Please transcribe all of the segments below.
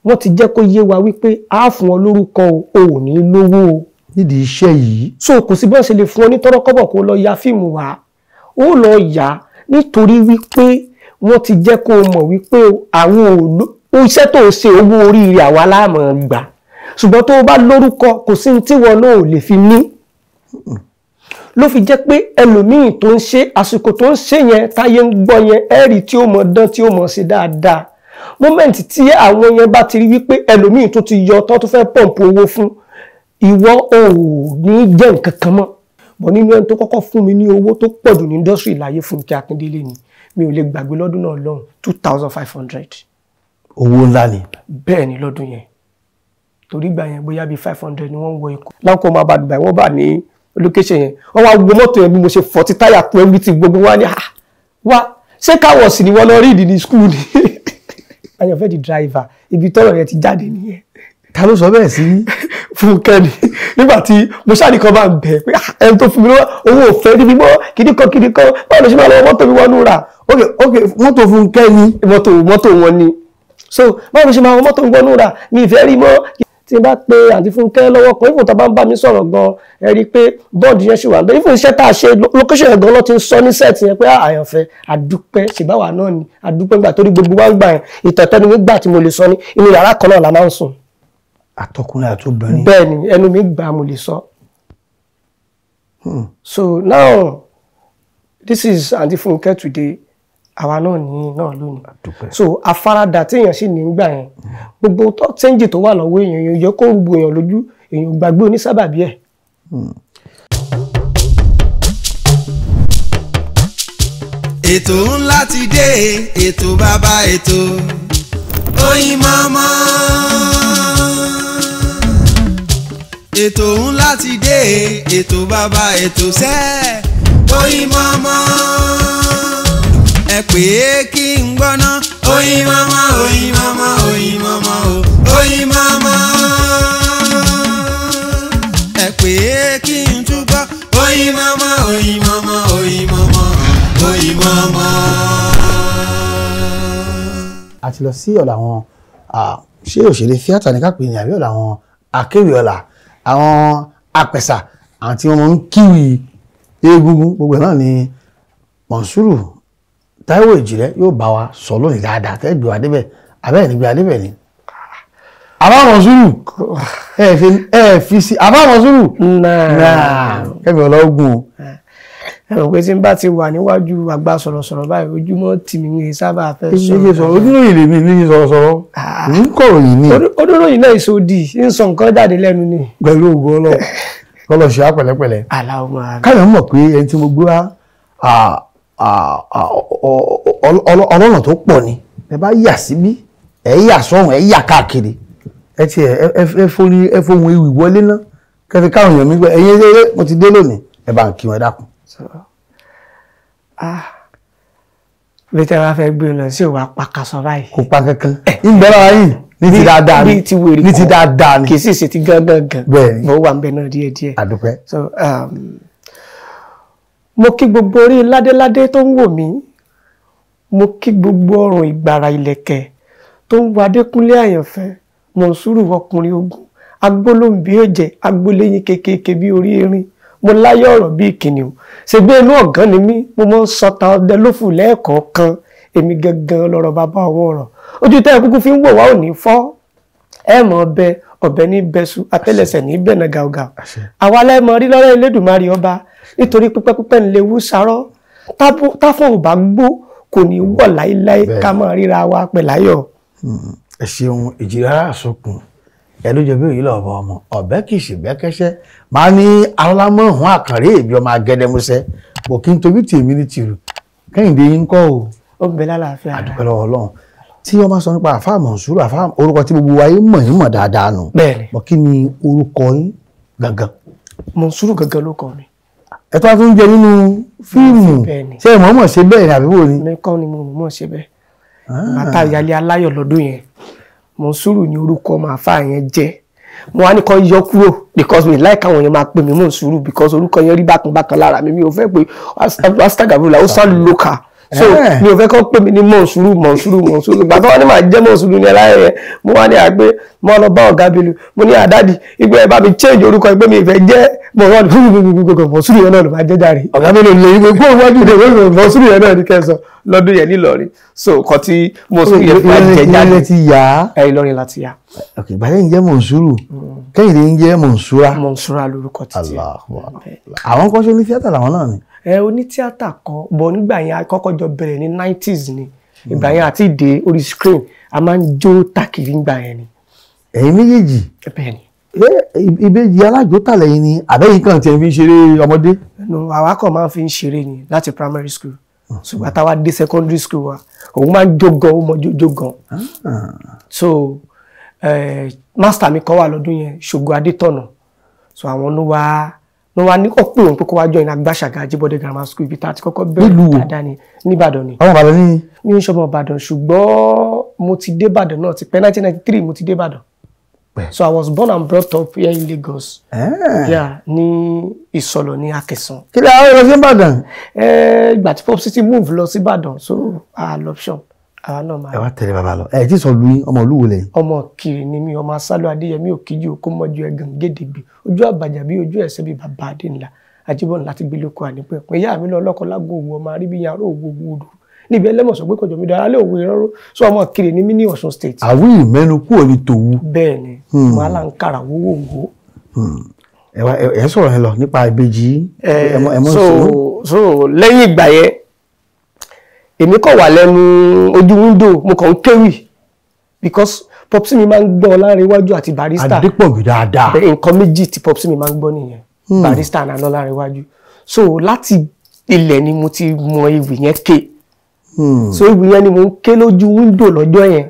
wọ́n ti jẹ́ kó yé wa wípé a fún ọ lórúkọ o ò ní lówó o nídìí iṣẹ́ yìí. so kò sí bí wọ́n ṣe lè fún ọ ní tọ́rọ́kọ́bọ̀ kó lọ ya fíìmù wa ó lọ yá nítorí wípé wọ́n ti jẹ́ kó mọ̀ wípé àwọn iṣẹ́ tó ṣe owó oríire àwa láàmọ̀ gbà ṣùgbọ́n tó bá lórúkọ kò sí tí wọn náà ò lè fi ní ló fi jẹ́ pé ẹlòmíì tó ń ṣe àsìkò tó ń ṣe yẹn táyé ń gbọ́ yẹn ẹ̀rí tí ó mọ̀ dán tí ó mọ̀ ṣe dáadáa mọ́mẹ́ǹtì tí àwọn yẹn bá ti rí wípé ẹlòmíì tó ti yọ tó fẹ́ pọ̀mpù owó fún ìwọ ò ní jẹ́ nǹkan kan mọ́ bọ̀ nínú ẹni tó kọ́kọ́ fún mi ní owó tó pọ̀ jù ní indọ́sírì láyé Fúnkẹ́ Akíndélé ni mi ò lè gbàgbé lọ́dún náà lọ́hùn 2,500. owó ńlá ni. bẹ́ẹ̀ ni lọ́dún yẹn torí gbà yẹn bóyá bíi 500 ni wọ́n ń wọ ikú láwọn máa bá Dubai wọ́n bá ní location yẹn wọ́n wá gbogbo mọ́tò yẹn bí mo ṣe fọ́ ti táyà tó ẹbí ti gbogbo wá ní wá ṣé káwọ̀ sí ni wọ́n lọ rí ìdí ní skul ni Àyànfẹ́ di driver ibi tọ́rọ̀ yẹn ti jáde nìyẹn. ta ló sọ bẹ́ẹ̀ sí Fúnkẹ́ ni nígbà tí mo ṣáàdì kan bá ń bẹ̀ pé ẹni tó fún mi lọ́wọ́ owó òfẹ́ níbi mọ́ kìdíkan báwo ló ṣe máa lọ mọ́tò mi wọnú rà. ok mọ́tò Fúnkẹ́ ni. mọ́tò wọn ni so báwo ló ṣe máa wọ mọ́tò mi wọnú rà mi ìfẹ́ rí mọ́ tí n bá pe àǹtí Fúnkẹ́ lọ́wọ́ kan ìfòtà bá ń bá mi sọ̀rọ̀ gan ẹ rí i pé bọ́ọ̀dù yẹn ṣì wà lọ ìfò iṣẹ́ tá a ṣe location yẹn gan ló ti ń sọ ní sẹ́ẹ̀tì yẹn pé Àyànfẹ́ àdúpẹ́ ṣèbáwá náà ni àdúpẹ́ gbà torí gbogbo wa ń gbà yẹn ìtọ̀tẹ́nu mi gbà tí mo lè sọ ní inú yàrá kan náà la máa ń sùn. àtọkùnrin àti obìnrin. bẹ́ẹ̀ ni ẹnu mi gbà mo lè sọ. So now this is àǹtí Fúnkẹ́ today àwa náà ní náà lónìí so afárádà tí èèyàn sì ní ń gbà yẹn gbogbo tó chẹ́ǹjì tó wà lọ́wọ́ èèyàn yẹ kó rúgbò èèyàn lójú èèyàn gbàgbé onísábàbí ẹ̀. ètò ńlá ti dé ètò bàbá ètò Oyinmomo ètò ńlá ti dé ètò bàbá ètò sẹ́ Oyinmomo ẹ pè é kí n gbọ́ná Oyinmomo Oyinmomo Oyinmomo Oyinmomo ẹ pè é kí n túbọ̀ Oyinmomo Oyinmomo Oyinmomo Oyinmomo. a ti lọ sí ọ̀dọ̀ àwọn ṣé òṣèré tíátà ní kápẹ́ ní àbí ọ̀dọ̀ àwọn akéwì ọ̀la àwọn apẹ̀sà àwọn tí wọ́n máa ń kíwì egungun gbogbo náà ni Mọ̀nsúrù Táíwò Èjìrẹ́ yóò bá wa sọ lónìí dáadáa tẹ́ gbé wa débẹ̀ abẹ́ẹ̀ ní gbé wa débẹ̀ ni. àbá Mọ̀nsúrù ẹ fi sí àbá Mọ̀nsúrù kẹ́mi ọlọ́gùn o. ẹ̀rọ pé tí n bá ti wà níwájú àgbà sọ̀rọ̀sọ̀rọ̀ báyìí ojúmọ́ tì mí ní sábà fẹ́ sọ̀rọ̀ ojúlóyìn lèmi ní sọ̀rọ̀sọ̀rọ̀ ń kọ̀rọ̀ yìí ni. odòròyìn náà ìsòdì ń sọ nǹkan jáde lẹ́nu ni. pẹ̀lú ògùn Ọlọ́run kọ́lọ̀ ṣe á pẹ̀lẹ́pẹ̀lẹ́. káyọ̀ mọ̀ pé ẹni tí mo gbé wá ọlọ́nà tó pọ̀ ni ẹ bá yà síbí ẹ yà sọ́hùn ẹ yà káàkiri ẹ ti ẹ fohùn ewì wọlé ná kẹfì káwọn èèyàn mi gbẹ ẹyin eré mo ti dé lónìí ẹ bá ń kí wọn dákun. bí tẹ́ wá fẹ́ gbé lọ sí òwà pàkàsọ báyìí. kò pa kankan ìgbẹ́rọ ayé ní ti dáadáa ni ní ti dáadáa ni kì í sì ṣe ti gángan bẹ́ẹ̀ ni mo wà ń bẹ náà díẹ̀díẹ̀. àdúpẹ́. so mo kí gbogbo orí ládéládé tó ń wò mí mo kí gbogbo ọrùn ìgbàrà ìlẹ̀kẹ̀ tó ń wo Adékúnlé Àyànfẹ́ Mọ̀nsúrù ọkùnrin ogun agbólóhùn bí èjẹ agbóléyìn kékèké bí orí erin mo láyọ̀ ọ̀rọ̀ bí kìnìún ṣègbè inú ọ̀gán ni mí mo máa ń sọta ọdẹ lófù lẹ́ẹ̀kọ̀ọ̀kan èmi gangan lọ́rọ̀ bàbá ọwọ́ ọ̀rọ̀ ojú tẹ́ ẹ kúkú fi ń wò wá ò ní fọ́ ẹ mọ̀ ọbẹ̀ ní bẹ́sù àtẹ́lẹsẹ̀ ní bẹ̀nà gàùgà àwa lẹ́mọ̀ rí lọ́rẹ́ Elédùmarè ọba nítorí pípẹ́pípẹ́ ń léwu sárọ́ táfọ̀ ò bá gbó kò ní wọ̀ láíláí ká máa ríra wa pẹ̀láyọ̀. ẹ ṣeun Èjìrẹ́ àsokùn ẹ ló jẹ bí òyìnbó ọba ọmọ ọbẹ kì í ṣe bẹkẹsẹ máa ní alámọ̀hún àkàrẹ́ èbí ọmọ agẹdẹmúsẹ bò kí n tóbi tèmi ní tìrù Kẹ́hìndé yín kọ́ o. ó bẹ lálàáfíà. àdúpẹ́ lọ́wọ́ Ọlọ́run tí wọ́n bá sọ nípa àfáà Mọ̀nsúrù àfáà orúkọ tí gbogbo wa yín mọ̀ dáadáa nù. bẹ́ẹ̀ni. bọ̀ kí ni orúkọ yín gangan. Mọ̀nsúrù gangan ló kọ mi. ẹ tó wá tún jẹ nínú fíìmù ṣé ẹ mọ̀ ṣe bẹ́ẹ̀ ni àbí wò ni. mi kọ́ ni mo mọ̀ ṣe bẹ́ẹ̀. bàtà ìyálé aláyọ̀ lọ́dún yẹn Mọ̀nsúrù ni orúkọ ọmọ àfáà yẹn jẹ́ mo wá ní kàn yọ kúrò because mi like àwọn yẹn máa pè mí Mọ̀nsúrù because orúkọ yẹn rí bákan lára mi ò fẹ́ pé astagabula ó sàn lókà so mi ò fẹ́ kọ́ pè mí ní Mọ̀nsúrù ìgbà tó wọ́n ní màá jẹ́ Mọ̀nsúrù ní ẹláyẹ̀ yẹn mo wá ní àgbé mo lọ bá ọ̀gá Bello mo ní àdádì ìgbẹ́ ẹ̀ bá mi change orúkọ ìgbẹ́ mi ìfẹ́ jẹ́ Mọ̀nsúrù yẹn náà ló máa jẹ́ jàre ọ̀gá Bello lè yí pé kó wájú ìdè Mọ̀nsúrù yẹn náà ní kẹsàn lọ́dún yẹn nílọrin so nǹkan tí Mọ̀nsúrù yẹn fún àjẹ jáde ti yá Ìlọrin láti yá. ok bàtẹ́ ń jẹ́ Mọ̀nsúrù Kẹ́hìndé ń jẹ́ Mọ̀nsúrà lórúkọ títí àwọn kan ṣe ní tíátà làwọn náà ni. Oní tíátà kan bọ̀ nígbà yẹn àkọ́kọ́ jọ bẹ̀rẹ̀ ní 90s ni ìgbà yẹn àti ìdè orí screen a máa ń jó tàkìrí ńgbà yẹn ni. ẹ̀yin méjèèjì bẹ́ẹ̀ ni. ìbejì alájòtàlẹ̀ yìí ni àbẹ́yìn kan tiẹ̀ fi ń ṣeré ọmọdé. àwa kan máa ń fi ń ṣeré ni láti primary school ṣùgbọ́n táwa dé secondary school wa òun máa ń jó gan ó mọ jó gan. so master mi kan wà lọ́dún yẹn Ṣògo Adétọ̀nà so àwọn ló wá ní ọ̀pọ̀ òun pé kó wá join Agbáṣàgà Ajíbọ́dé grammar school ibi tá a ti kọ́kọ́ bẹ̀rẹ̀ dáadáa ní Ìbàdàn ni. ọmọ Ìbàdàn ni. mi ń ṣọmọ Ìbàdàn ṣùgbọ́n mo ti dé Ìbàdàn náà ti pẹ́ 1993 mo ti dé Ìbàdàn. so I was born and brought up here in Lagos. yeah ní Ìsọ̀lọ̀ ní Akẹ̀sán. kí ló àwọn ọ̀rọ̀ sí Ìbàdàn. ìgbà tí pop city move lọ sí Ìbàdàn so I love option. àwa náà máa. ẹ wá tẹ̀lé bàbá lọ ẹ ti sọ lu ọmọ Olúwo lẹ́yìn. ọmọ Kiri ni mi ọmọ Asálọ Adéyẹmí Òkìjì òkú mọ́jú ẹ̀gàn gédégbé ojú àbàjá bí ojú ẹ̀sẹ̀ bí bàbá Adéńlá Ajíbọ̀n láti gbé lóko ànípẹ́ pé ìyá mi lọ ọlọ́kọ lágbo òwú ọmọ aríbí yàrá òwú odò níbi ẹlẹ́mọ̀sọ pé kọjọ mi dára lé òwú ìrọ́rọ́ sọ ọmọ Kiri ni mí ní Ọ̀ṣun state. àwí ìmẹ́nu kúrò ní tòwú. bẹ́ẹ̀ ni mo aláǹkàrà wówó. ẹ sọ̀rọ̀ ẹ lọ nípa ìbejì so lẹ́yìn ìgbà yẹn èmi kàn wà lẹ́nu ojú wíńdò mo kàn ń kéwì because popsi mi máa ń gbọ́ Ọlárẹ̀wájú àti Barrister. Adépọ̀jù dáadáa. nǹkan méjì tí popsi mi máa ń gbọ́ nìyẹn Barrister àná Ọlárẹ̀wájú so láti ilẹ̀ ni mo ti mọ ewì yẹn ké so ewì yẹn ni mo ń ké lójú wíńdò lọ́jọ́ yẹn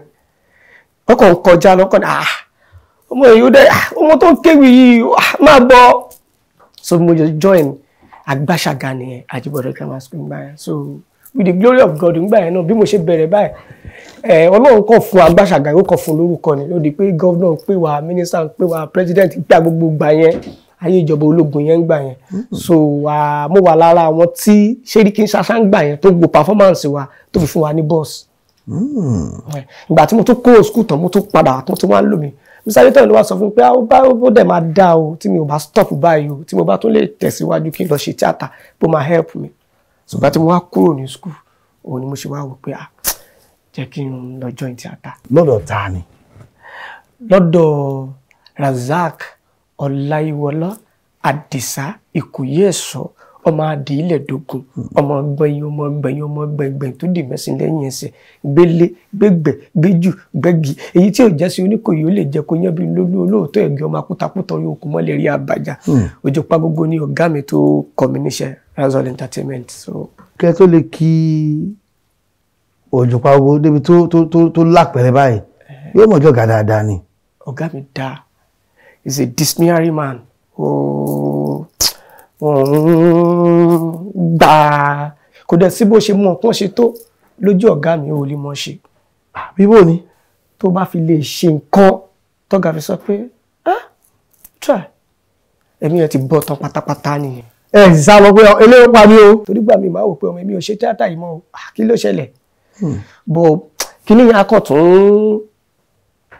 wọ́n kàn ń kọjá lọ́kàn ọmọ èyí ó dẹ́ ọmọ tó ń kéwì yìí máa bọ̀ so mo join Agbáṣàgà nìyẹn Ajíbọ́dé grammar school gbà yẹn so with the glory of God ńgbà yẹn náà bí mo ṣe bẹ̀rẹ̀ báyìí Ọlọ́run kàn fún Agbáṣàgà ó kàn fún lórúkọ ni ó di pé gọ́vnà ń pè wá mínísítà ń pè wá president gbà gbogbo gbà yẹn ayé ìjọba ológun yẹn ń gbà yẹn so mo wà lára àwọn tí Ṣẹ́ríkí Ṣàṣà ń gbà yẹn tó gbọ́ performance wa tó fi fún wa ní boss. ìgbà tí mo tún kó school tán mo tún padà tó ti wá ń lò mí Mr. Adétọ̀nà ló wá sọ fún mi pé ó dẹ̀ máa dá o tí mi ò bá stop báyìí o tí mo bá tún lè tẹ̀síwájú kí n lọ ṣe tíátà bó máa help mi ṣùgbọ́n tí mo wá kúrò ní school òun ni mo ṣe wá wò pé jẹ́ kí n lọ join tíátà. lọ́dọ̀ ta ni. lọ́dọ̀ Razak Ọláyíwọlá Àdìsá Ìkòyí Ẹ̀ṣọ́ ọmọ adìílẹ̀ dógún ọmọ gbẹ̀yìn tó dì mẹ́sìn lẹ́yìn ẹsẹ̀ gbélé gbégbẹ̀ gbéjù gbẹ́gi èyí tí ò jẹ́ sí Oníkòyí ó lè jẹ́ kó yán bí lólú olóòótọ́ ẹ̀gbẹ́ ọmọ akútakútọ̀ yóò kú mọ́lẹ̀ rí àbájá Òjó Pàgógó ní ọ̀gá mi tó kọ́ mi níṣẹ́ Razak Entertainment. kẹ́ tó lè kí Òjó Pàgógó débi tó lápẹ̀rẹ̀ báyìí yóò mọ̀jọ́ gà dáadáa ni. ọ̀gá mi dáa is a dismaying man gbà kò dẹ̀ sí bó ṣe mọ̀ kán ṣe tó lójú ọ̀gá mi ò lè mọ̀ ṣe. bíbó ni. tó bá fi lè ṣe nǹkan tọ́gà fi sọ pé try ẹ̀mí ẹ̀ ti bọ́ tán pátápátá nìyẹn. ẹ sì sá lọ pé eléyìí pa mí o. torí gbà mí máa wò pé ọmọ mi ò ṣe tíátà yìí mọ́ kí ló ṣẹlẹ̀ bọ̀ kí ni yẹn akọ̀tún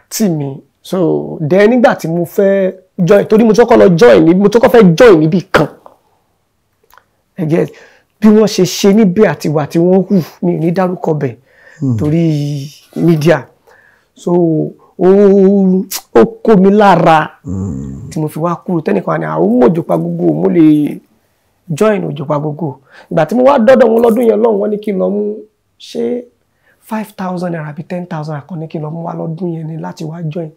tì mí so dẹ́ nígbà tí mo fẹ́ join torí mo tọ́kọ́ lọ join ní mo tọ́kọ́ fẹ́ join níbì kan ẹ̀gẹ́ bí wọ́n ṣe ṣe níbẹ̀ àti ìwà tí wọ́n hù mi ò ní dárúkọ bẹ̀ torí mídíà so ó kó mi lára tí mo fi wá kúrò tẹ́nìkan ní àwọn Òjó Pàgógó mo lè join Òjó Pàgógó ìgbà tí mo wá dọ́dọ̀ wọn lọ́dún yẹn lọ́hùn wọn ní kí n lọ mú ṣé 5,000 naira àbí 10,000 naira kan ní kí n lọ mú wá lọ́dún yẹn ni láti wá join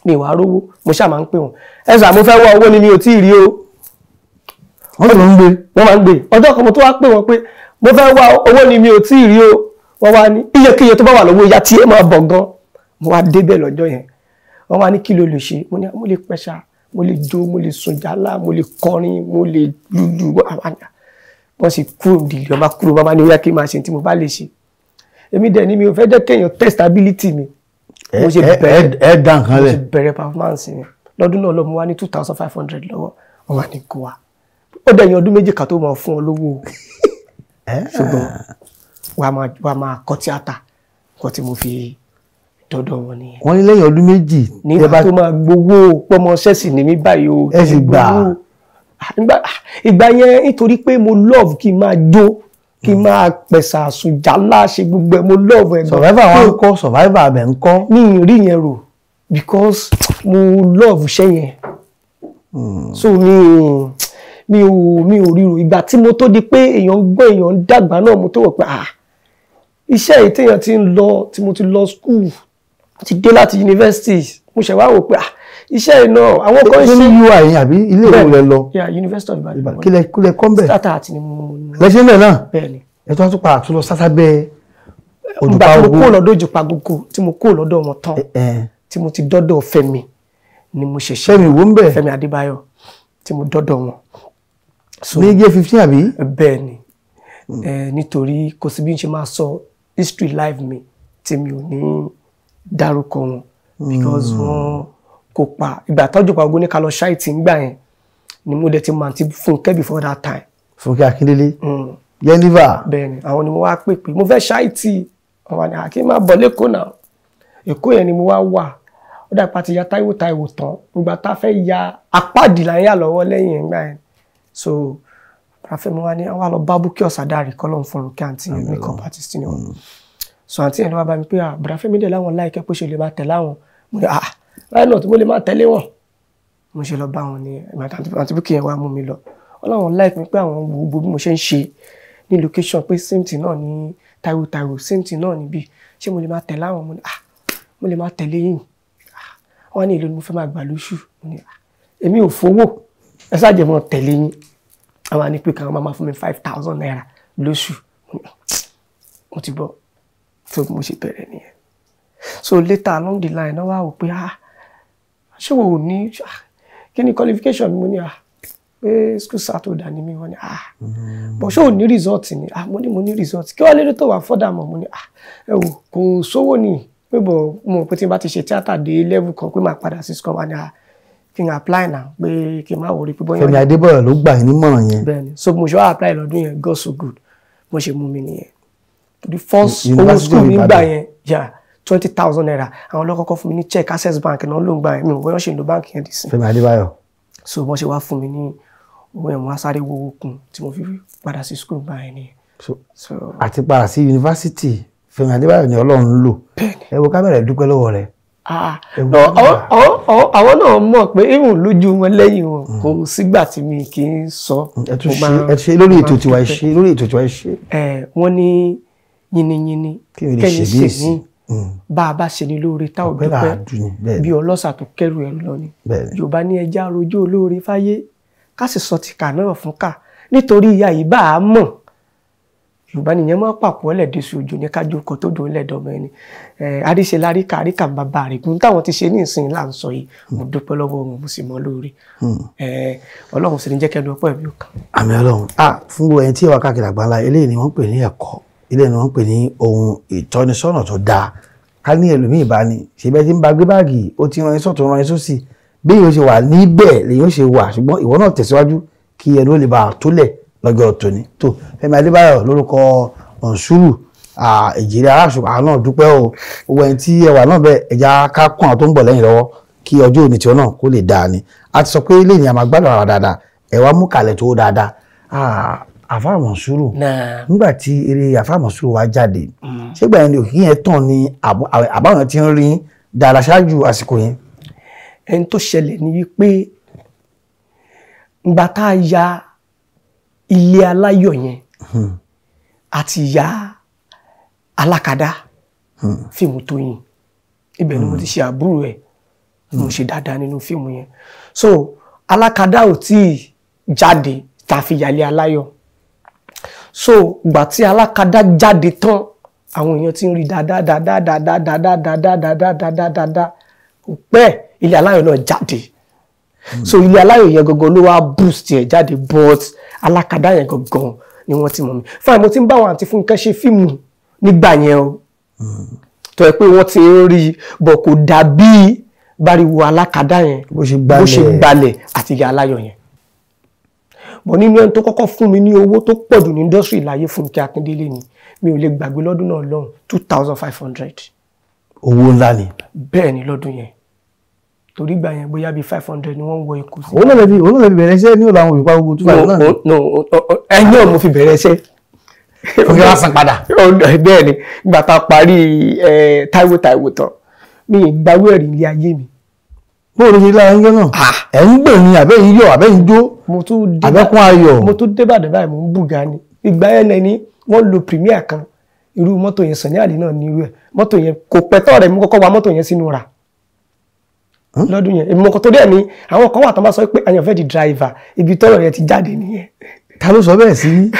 mi wá rówó mo ṣáà máa ń pè wọn ẹ̀sà mo fẹ́ wá owó ni mi ò tí ì rí o wọ́n máa ń gbé ọjọ́ kan mo tó wá pè wọ́n pé mo fẹ́ wá owó ni mi ò tí ì rí o wọ́n wá ní iyekíye tó bá wà lọ́wọ́ ìyá tí ẹ máa bọ̀ gan mo wá débẹ̀ lọ́jọ́ yẹn wọ́n wá ní kí ló lè ṣe mo ní mo lè pẹ́ṣà mo lè jó mo lè sùn jálá mo lè kọrin mo lè lùlù wọ́n sì kúrò dìlì ọba kúrò bàbá ní ó yá kí n máa ṣe tí mo bá lè ṣe èmi dẹ̀ ni mi ò fẹ́ jẹ́ kéèyàn test ability mi mo ṣe bẹ̀rẹ̀ performance yẹn lọ́dún náà lọ́mọ wá ní 2,500 lọ́wọ́ wọ́n wá ní kó wa ó dẹ̀yìn ọdún méjì ká tó máa fún ọ lówó ṣùgbọ́n wàá máa kọ́ tíátà nǹkan tí mo fi dọ́dọ̀ wọn nìyẹn. wọ́n ní lẹ́yìn ọdún méjì. nígbà tó máa gbowó pọ́mọ ṣẹ́ẹ̀sì ní mi báyìí o. ẹ sì gbà. ìgbà yẹn nítorí pé mo love kí n máa jó kí n máa pẹ̀sà àsùnjálá ṣe gbogbo ẹ̀ mo love ẹ̀. survivor wọn ń kọ́ survivor abẹ ń kọ́. mi ì rí yẹn rò because mo love iṣẹ́ yẹn. so mi ò ríro ìgbà tí mo tó di pé èèyàn ń gbọ́ èèyàn ń dàgbà náà mo tó wọ̀ pé iṣẹ́ yìí téèyàn ti ń lọ tí mo ti lọ school ti dé láti university mo ṣẹ̀ wá wò pé iṣẹ́ yìí náà àwọn kan ṣe. ní UI yẹn àbí ilé ìwé rẹ lọ. University of Ibadan. kílẹ̀ kọ́ ń bẹ̀. starter àti ni mo. lẹ́sìn bẹ́ẹ̀ náà. bẹ́ẹ̀ni. ẹ tó wá tún padà tún lọ sátá bẹ́ẹ̀ Òjùpá Ògo. tí mo kó lọ́dọ̀ Òjùpá Ògo tí mo kó lọ́dọ̀ wọn tán tí mo ti dọ́dọ̀ Fẹ́mi ni mo ṣe ṣe. Fẹ́mi wo ń bẹ̀. Fẹ́mi Adébáyọ̀ tí mo dọ́dọ̀ wọn. ní gé 15 àbí. bẹ́ẹ̀ni nítorí kò sí bí n ṣe máa sọ history live mi tí mi ò ní dárúkọ wọn because wọ́n kópa ìgbà tọ́jú pa Ògo ní ká lọ ṣáìtì ńgbà yẹn ni mo dẹ̀ ti máa ti Fúnkẹ́ before that time. Fúnkẹ́ Akíndélé. Yẹniva. bẹ́ẹ̀ni àwọn ni mo wá pè mo fẹ́ ṣáìtì àwọn ni àkí máa bọ̀ lẹ́kọ̀ọ́ náà Èkó yẹn ni mo wá wà ó dà pa ti ya Táíwò tán ìgbà tá a fẹ́ ya apáàdì là ń yà lọ́wọ́ lẹ́yìn ìgbà yẹn so àfẹ́ mo wá ní àwọn àlọ́ bá Búkẹ́ Ọ̀sádàrí kọ́lọ́n fún Rúkẹ́ àǹtí yẹn makeup artist ni wọn so àǹtí yẹn ló wá bá mi pé bùrà Fẹ́mi dẹ̀ láwọn láìkẹ́ pé ṣe lè máa tẹ̀lé àwọn mo ní láì náà tí mo lè máa tẹ̀lé wọn mo ṣe lọ bá wọn ní àǹtí Búkẹ́ yẹn wá mú mi lọ ọlọ́run láìpẹ́ mi pé àwọn gbogbo bí mo ṣe ń ṣe ní location pé same thing náà ní Táíwò same thing náà níbí ṣé mo lè máa tẹ̀lé àwọn mo ní mo lè máa tẹ̀lé yín wọ́n ní èlò ni mo fẹ́ máa gbà lóṣù mo ní èmi ò fowó ẹ ṣáàjẹ́ mọ́ tẹ̀lé yín àwọn àní pé káwọn máa fún mi 5,000 naira lóṣù mo ti gbọ́ tó mo ṣe bẹ̀rẹ̀ nìyẹn so later along the line náà wá wò pé ṣé wo ní kí ni qualification mo ní pé school sátọ̀dà ni mi wọ́n ní bọ̀ ṣé ò ní result ni mo ní result kí wọ́n lédè tó wà fọ́dà mọ̀ mo ní ẹ wò kò sówó ni pé bọ̀ mo pé tí n bá ti ṣe tíátà dé level kan pé máa padà sí school wa ni kí n apply náà pé kí n má wọrí pé bọ́yá. Fẹ́mi Adébáyọ̀ ló gbà yín nímọ̀ràn yẹn. bẹ́ẹ̀ni so mo ṣe wá apply lọ́dún yẹn God so good mo ṣe mú mi nìyẹn the first owó school mi gbà yẹn 20,000 naira àwọn ọlọ́kọ́kọ́ fún mi ní check Access Bank náà ló ń gbà yẹn mi ò bóyá ṣe ń lo báńkì yẹn dì sí. Fẹ́mi Adébáyọ̀. so wọ́n ṣe wá fún mi ní owó ẹ̀wọ̀n asáré wo okun tí mo fi padà sí school gbà yẹn nìyẹn. àti padà sí yunifásitì Fẹ́mi Adébáyọ̀ ni Ọlọ́run lò ẹ wo kábẹ̀rẹ̀ dúpẹ́ lọ́wọ́ rẹ̀. àwọn náà mọ̀ pé irun lójú wọn lẹ́yìn wọn kò sígbà tí mi kì í sọ. ẹ ṣe lórí ètò tiwa ẹ ṣe lórí ètò tiwa ẹ ṣe. wọ́n ní yínníyínní kẹ́yìn ṣe ní bá a bá ṣe ní lóore tá ò dúpẹ́ bí ọlọ́ṣà tó kẹ́rù ẹ̀rù lọ ni Yorùbá ní ẹja rojú olóore fáyé ká sì sọ tìkà náà fún ká nítorí ìyá yìí bá a mọ̀ Yorùbá nìyẹn máa pàpọ̀ ẹlẹ́dẹ̀ sí ojú ní kájú ọkọ̀ tó dùn ẹlẹ́dọ̀ọ́mọ ẹni àríṣe láríkà àríkà bàbá rẹ̀ kún táwọn ti ṣe ní ìsìn là ń sọ yìí mo dúpẹ́ lọ́wọ́ wọn mo sì mọ́ lóore Ọlọ́run sì ní jẹ́ kẹ́nu ọpẹ́ mi ò kàn. àmì Ọlọ́run fún gbogbo ẹni tí ìwà káàkiri àgbáńlá eléyìí ni wọ́n pè ní ẹ̀kọ́ eléyìí ni wọ́n pè ní ohun ìtọ́nisọ́nà tó dáa ká ní ẹlòmíì bá ní ṣe bẹ́ẹ̀ tí ń ba gbé báàgì ó ti ran iṣọ́ tó ran iṣọ́ sí bí yóò ṣe wà níbẹ̀ lèyìn ó ṣe wà ṣùgbọ́n ìwọ náà tẹ̀síwájú kí ẹnu ó lè bá a tólẹ̀ lọ́jọ́ tòní tó Fẹ́mi Adébáyọ̀ lórúkọ Mọ̀nsúrù ìjìrì aráṣù àwọn náà dúpẹ́ o gbogbo ẹni tí ẹwà náà bẹ ẹja ká kún àwọn tó ń bọ̀ lẹ́yìn lọ́wọ́ kí ọjọ́ òní tiwọn náà kó lè dáa ni a ti sọ pé ilé ìyàmà gbádùn ara dáadáa ẹwà mú kalẹ̀ tó dáadáa Àfáà Mọ̀nsúrù nígbà tí eré Àfáà Mọ̀nsúrù wá jáde ṣégbà yẹn ni òkì yẹn tàn ní àbáwọn tí ń rí dáadáa ṣáájú àsìkò yẹn. ẹni tó ṣẹlẹ̀ ni wípé ìgbà tá a ya Ilé Aláyọ̀ yẹn àti ya Alákadá fíìmù Tóyìn ibẹ̀ ni mo ti ṣe àbúrò ẹ̀ mo ṣe dáadáa nínú fíìmù yẹn so Alákadá ò tí jáde tá a fi ya Ilé Aláyọ̀ so ìgbà tí Alákadá jáde tán àwọn èèyàn ti ń rí dáadáa kò pẹ́ Ilé Aláyọ̀ náà jáde so Ilé Aláyọ̀ yẹn gangan ló wá boost ẹ̀ jáde but Alákadá yẹn gangan ni wọ́n ti mọ̀ mí fine mo ti ń bá wọn àti Fúnkẹ́ ṣe fíìmù nígbà yẹn o tó yẹ pé wọ́n ti ń rí bọ̀ kò dàbí báriwo Alákadá yẹn bó ṣe gbalẹ̀ àti Ilé Aláyọ̀ yẹn bọ̀ nínú ẹni tó kọ́kọ́ fún mi ní owó tó pọ̀ jù ní industry láyé Fúnkẹ́ Akíndélé ni mi ò lè gbàgbé lọ́dún náà lọ́hùn 2,500. owó ńlá ni. bẹ́ẹ̀ ni lọ́dún yẹn torí gbà yẹn bóyá bíi 500 ni wọ́n ń wọ ikú sí. òun náà lè bẹ̀rẹ̀ iṣẹ́ ní ọ̀la àwọn olùpa gbogbo 2,500 náà ni. ẹ̀yìn náà mo fi bẹ̀rẹ̀ iṣẹ́. òkè wá san padà. bẹ́ẹ̀ ni ìgbà tá a parí Táíwò tán mi ì gbàwé ẹ̀rí ilé ayé mi. bóòlù ṣe lára ń gbé náà. ẹ̀ ń gbè ní àbẹ́ yìí yọ àbẹ́ yìí jó àbẹ́kún ayọ̀. mo tún débàdàn báyìí mo ń bùgà ni ìgbà yẹn ni wọ́n lo Premier kan irú mọ́tò yẹn Sunny Adé náà ní irú ẹ̀ mọ́tò yẹn kò pẹ́tọ́ rẹ̀ mú kọ́kọ́ wa mọ́tò yẹn sínú ra lọ́dún yẹn èmi mọ́kàn tó dẹ̀ ni àwọn kan wà tó máa sọ pé àyàn fẹ́ di driver ibi tọ́rọ̀ yẹn ti jáde nìyẹn. ta ló sọ bẹ́ẹ̀ sí.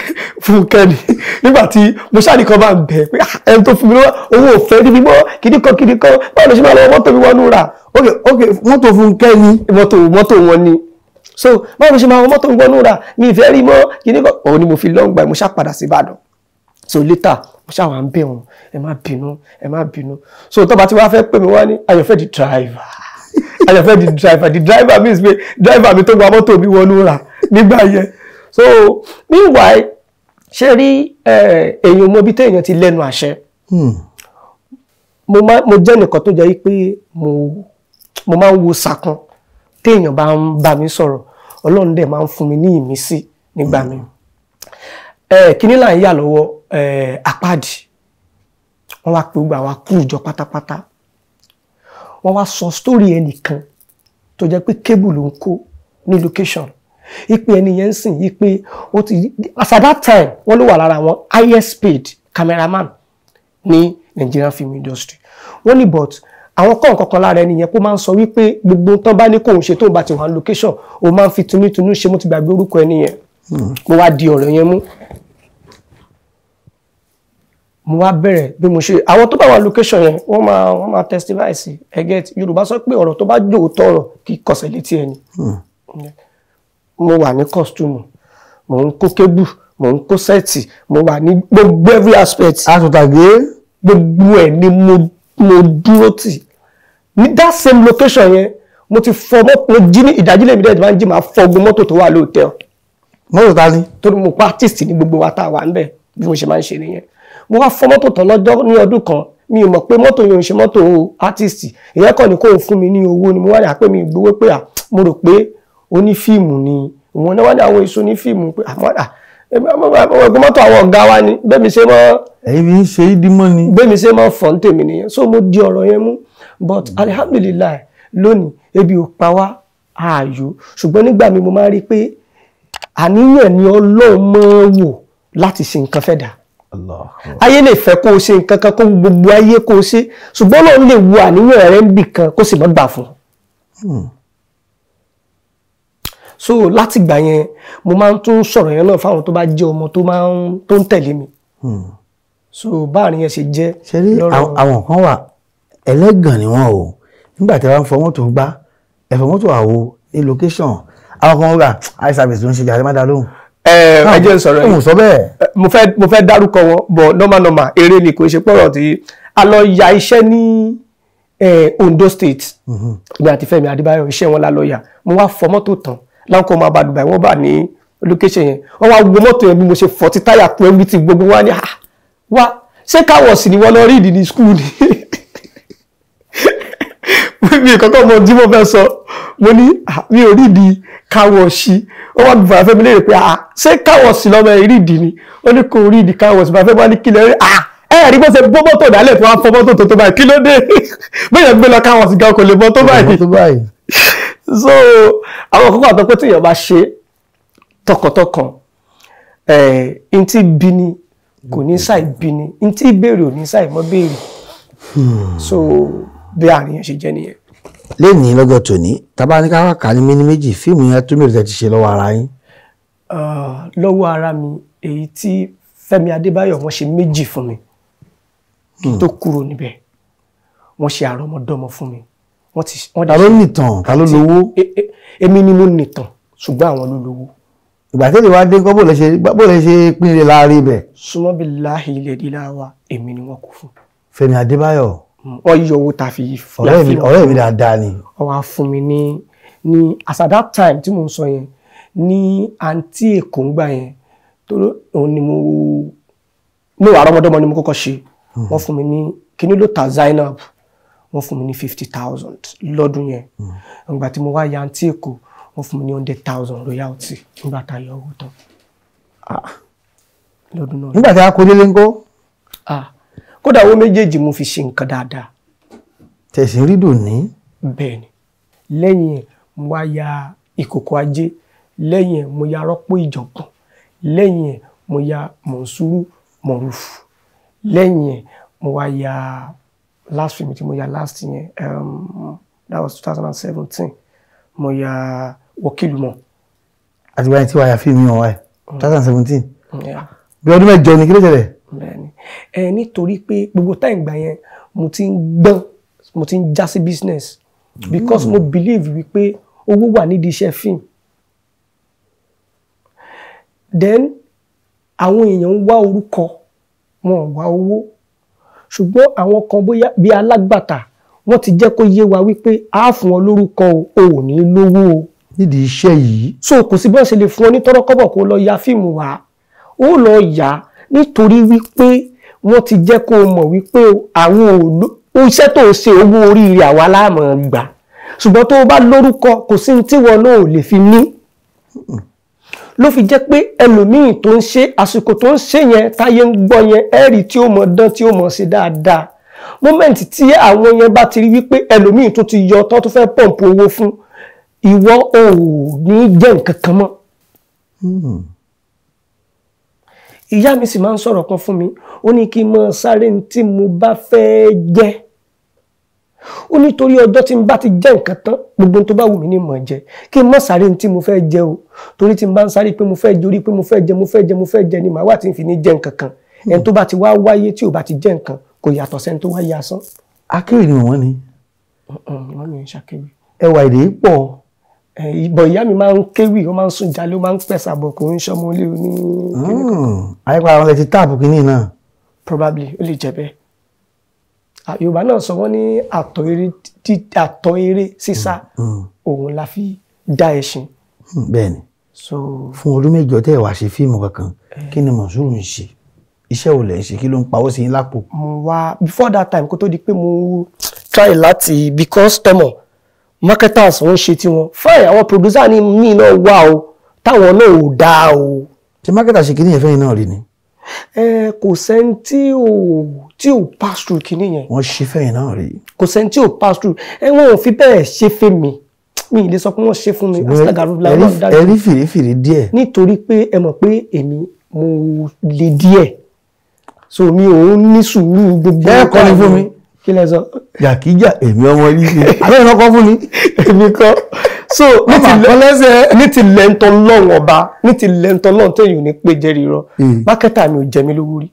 Fúnkẹ́ ni nígbà tí mo ṣáà nìkan bá ń bẹ̀ pé ẹni tó fún mi lọ́wọ́ owó òfẹ́ níbi mọ́ kìdíkan báwo ló ṣe máa lọ mọ́tò mi wọnú ra. ok mọ́tò Fúnkẹ́ ni. mọ́tò wọn ni so báwo ló ṣe máa wọ mọ́tò mi wọnú ra mi ìfẹ́ rí mọ́ kìdíkan òun ni mo fi lọ́ngbà mo ṣáà padà sí Ìbàdàn so later mo ṣáà wà ń bẹ̀ wọn ẹ má bínú so tó bá ti wá fẹ́ pè mí wá ní àyànfẹ́ di driver àyànfẹ́ di driver the driver means pé driver mi tó wa mọ́tò mi wọnú ra nígbà yẹn so meanwhile ṣe rí èèyàn mọ bí téèyàn ti lẹ́nu àṣẹ mo jẹ́ nìkan tó jẹ́ pé mo máa ń wo sàkún téèyàn bá ń bá mi sọ̀rọ̀ Ọlọ́run dẹ̀ máa ń fún mi ní ìmísí nígbà mi kíní là ń yà lọ́wọ́ àpáàdì wọ́n wá pé gbogbo àwa kú ìjọ pátápátá wọ́n wá sọ sítórì ẹnìkan tó jẹ́ pé kébù ló ń kó ní location ipe ẹni yẹn ń sìn yí pé ó ti as at that time wọ́n ló wà lára àwọn highest paid cameraman ní Nigerian film industry wọ́n ní but àwọn kọ̀ọ̀kan lára ẹni yẹn kó máa ń sọ wípé gbogbo tán bá ní kóun ṣe tóun bá ti wà ní location ó máa ń fi tunútunú ṣe mo ti gbàgbé orúkọ ẹni yẹn mo wá di ọ̀rọ̀ yẹn mú mo wá bẹ̀rẹ̀ bí mo ṣe àwọn tó bá wà location yẹn wọ́n máa testify sí ẹgẹ́ Yorùbá sọ pé ọ̀rọ̀ tó bá jòótọ́ ọ̀rọ̀ kì í kọsẹ̀ létí ẹni. Mo wà ní costume mo ń kó kébù mo ń kó sẹ́ẹ̀tì mo wà ní gbogbo every aspect. asòtàgé. gbogbo ẹ̀ ni mo dúró tì ní that same location yẹn mo ti fọ mo jí ní ìdájílẹ̀ mi dẹ́ẹ̀dì máa ń jí máa fọ gbogbo mọ́tò tó wà lóòtẹ́ọ̀. mọ́tò ta ni. torí mo pa artist ní gbogbo wa tá a wà ń bẹ̀ bí mo ṣe máa ń ṣe nìyẹn mo wá fọ mọ́tò tán lọ́jọ́ ní ọdún kan mi ò mọ̀ pé mọ́tò yẹn ò ń ṣe mọ́tò artist ìyẹn kàn ní kó fún mi ní owó ni mo wá ní àpé mi gbowó pé mo rò pé onífíìmù ni òun náà wá ní àwọn èso onífíìmù pé ẹgbẹ́ mọ́tò àwọn ọ̀gá wa ni bẹ́ẹ̀ mi ṣe mọ́. ẹ̀yin mi ń ṣe é dímọ́ ni. bẹ́ẹ̀ mi ṣe mọ́ fọ́n tèmi nìyẹn so mo di ọ̀rọ̀ yẹn mú but alihamdulilayi lónìí ebi ò pa wá ààyò ṣùgbọ́n nígbà mi mo máa rí i pé àníyàn ni Ọlọ́run máa wò láti ṣe nǹkan fẹ́ dà. Ayé lè fẹ́ kó o ṣe nǹkan kan kó gbogbo ayé kó o ṣe ṣùgbọ́n Ọlọ́run lè wo àníyàn rẹ̀ ń bì kan kó sì má gbà fún un. So láti gbà yẹn mo máa ń tún sọ̀rọ̀ yẹn náà fáwọn tó bá jẹ́ ọmọ tó ń tẹ̀lé mi. So báàrin yẹn ṣe jẹ́. ṣe rí àwọn kan wà ẹlẹ́gàn ni wọ́n o nígbà tí wọ́n fọ mọ́tò gbá ẹ̀fọ́ mọ́tò àwo ní location àwọn kan wà eye service ló ń ṣe jàre má dá lóhùn. ẹ jẹ́ sọ̀rọ̀ yìí sọ bẹ́ẹ̀. mo fẹ́ dárúkọ wọn bọ̀ normal eré ni kò ṣe pọ̀rọ̀ tí a lọ ya iṣẹ́ ní Ondo State ìgbà àti Fẹ́mi Adébáyọ̀ iṣẹ́ wọn la lọ yà mo wá fọ mọ́tò tán láwọn kan máa bá Dubai wọ́n bá ní location yẹn wọ́n wá wo mọ́tò yẹn bí mo ṣe fọ́ ti táyà tó ẹbí ti gbogbo wa ní wá ṣé káwọ̀sì ni wọ́n lọ rí ìdí ní skul ni mi kọ́kọ́ mọ jí mo fẹ́ sọ mo ní mi ò rí ìdí káwọ̀sì wọ́n wá gbọ́dọ̀ fẹ́ mi léèrè pé ṣé káwọ̀sì lọ́mọ rí ìdí ni wọ́n ní kò rí ìdí káwọ̀sì bá fẹ́ bá ní kílẹ̀ rí rí bó ṣe bọ́ mọ́tò dálẹ̀ tó wá fọ́ mọ́tò tó báyìí kí ló dé bẹ́ẹ̀ gbé lọ káwọ̀sì gan kò lè bọ́ tó báyìí. So àwọn àkókò àtọ́ pé tíyàn bá ṣe tọkàntọkàn ntí bini kò ní ṣàì bini ntí ìbéèrè ò ní ṣàì mọ́ béèrè so bí àárín yẹn ṣe jẹ́ nìyẹn. lẹ́nìí lọ́jọ́ tòní tábà ní káwá kà ní méní méjì fíìmù yẹn tó mèrè tẹ́ ti ṣe lọ́wọ́ ara yín. lọ́wọ́ ara mi èyí tí Fẹ́mi Adébáyọ̀ wọ́n ṣe méjì fún mi kí n tó kúrò níbẹ̀ wọ́n ṣe àrọ́mọdọ́mọ fún mi. Ta ló nìtàn ta ló lówó. Èmi ni mo nìtàn ṣùgbọ́n àwọn ló lówó. ìgbà tẹ́lẹ̀ wá dé kọ́ bó lè ṣe pínlẹ̀ láàrin ibẹ̀. súnmọ́ bí láàyè ilẹ̀ ìdílé wa èmi ni wọ́n kú fún. Fẹ́mi Adébáyọ̀. wọ́n yọ owó ta fi. ọ̀rẹ́ mi dáadáa ni. wọ́n wá fún mi ní as at that time tí mo ń sọ yẹn ní àǹtí Èkó ń gbà yẹn tó òun ni ní àrọ́mọdọ́mọ ni mo kọ́kọ́ ṣe wọ́n fún mi ní kíní ló ta Zainab wọ́n fún mi ní 50,000 lọ́dún yẹn nígbà tí mo wá ya àǹtí Èkó wọ́n fún mi ní 100,000 royalty nígbà tá a yọ owó tán lọ́dún náà. nígbà tí a kó délé ńkọ́. kódà owó méjèèjì mo fi ṣe nǹkan dáadáa. tẹ̀sí rí dùn ní. bẹ́ẹ̀ ni lẹ́yìn ẹ̀ mo wá ya ìkòkò ajé lẹ́yìn ẹ̀ mo ya rọ́pò ìjọ̀gbọ̀n lẹ́yìn ẹ̀ mo ya Mọ̀nsúrù Mọ̀rúfù lẹ́yìn ẹ̀ mo wá ya last film tí mo ya last yẹn that was 2017 mo ya Wọ́kìlùmọ̀. àti báyìí tí wàá ya fíìmù yẹn wáyé 2017 bí ọdún mẹ́jọ ni kí ló ṣẹlẹ̀. bẹ́ẹ̀ni nítorí pé gbogbo táyìn gbà yẹn mo ti ń gbọ́n mo ti ń já sí business because mo believe wípé owó wà nídìí iṣẹ́ fíìmù then àwọn èèyàn ń wá orúkọ wọn ò wá owó ṣùgbọ́n àwọn kan bóyá bí alágbàtà wọ́n ti jẹ́ kó yé wa wípé a fún ọ lórúkọ o ò ní lówó o nídìí iṣẹ́ yìí. so kò sí bí wọ́n ṣe lè fún ọ ní tọ́rọ́kọ́bọ̀ kó lọ ya fíìmù wá ó lọ yá nítorí wípé wọ́n ti jẹ́ kó mọ̀ wípé àwọn iṣẹ́ tó ń ṣe owó oríire àwa láàmú gbà ṣùgbọ́n tó bá lórúkọ kò sí ní tí wọn náà ò lè fi ní ló fi jẹ́ pé ẹlòmíì tó ń ṣe àsìkò tó ń ṣe yẹn táyé ń gbọ́ yẹn ẹ̀rí tí ó mọ̀ dán tí ó mọ̀ ṣe dáadáa mọ́mẹ́ǹtì tí àwọn yẹn bá ti rí wípé ẹlòmíì tó ti yọ tó fẹ́ pọ̀mpù owó fún ìwọ ò ní jẹ́ nǹkan kan mọ́. ìyá mi sì máa ń sọ̀rọ̀ kan fún mi ó ní kí n mọ sáré tí mo bá fẹ́ jẹ́ ó nítorí ọjọ́ tí n bá ti jẹ́ nǹkan tán gbogbo tó bá wù mí ní mọ̀ jẹ́ kí n mọ̀ sáré tí mo fẹ́ jẹ́ o torí tí n bá ń sáré pé mo fẹ́ jorí pé mo fẹ́ jẹ ni màá wà tí n fi ní jẹ́ nǹkan kan ẹni tó bá ti wá wáyé tí ò bá ti jẹ́ nǹkan kò yàtọ̀ sẹ́ni tó wáyé asán. akéwì ni wọ́n ní. wọ́n ní ṣàkéwì. ẹwà èdè pọ̀. ìbọn ìyá mi máa ń kéwì ó máa ń sùn jálé ó máa ń pẹ̀sà bọ̀ kò ń ṣọmọ ilé oní kíní kankan. àyípadà wọn lè ti táàpù kínní náà. probably ó lè jẹ́ bẹ́ẹ̀. Yorùbá náà sọ wọ́n ní àtọ̀ eré sísá òun la fi dá ẹṣin. bẹ́ẹ̀ni fún ọdún mẹ́jọ tẹ́ ẹ wá ṣe fíìmù kankan kí ni Mọ̀nsúrù ń ṣe iṣẹ́ wo lẹ ń ṣe kí ló ń pawó sí yín lápò. mo wá before that time kó tó di pé mo try láti because tẹmọ marketers wọ́n ṣe tiwọn fine àwọn producer ní mí náà wà o táwọn náà ò dáa o. ṣé marketer ṣe kíní yẹn fẹ́yìn náà rí ni. kò sẹ́ni tí ò pass through kíní yẹn. wọ́n ṣe fẹ́yìn náà rí. kò sẹ́ni tí ò pass through wọn ò fi bẹ́ẹ̀ ṣe fẹ́ mi mi lè sọ pé wọ́n ṣe fún mi. ẹ̀rí fìrífìrí díẹ̀. nítorí pé ẹ mọ̀ pé èmi mo le díẹ̀ so mi ò ní sùúrù gbogbo. ẹ kọ́ ni fún mi. kí lẹ sọ. yàkíjà èmi ọmọ rí ni àbẹ́rẹ́ náà kọ́ fún mi. èmi kọ́ so ní ti lẹ́ńtọ́ lọ́wọ́ ọba ní ti lẹ́ńtọ́ lọ́wọ́ tẹ̀yìn ò ní pé jẹ́rìí rọ mákẹ́tà mi ò jẹ mí lówó rí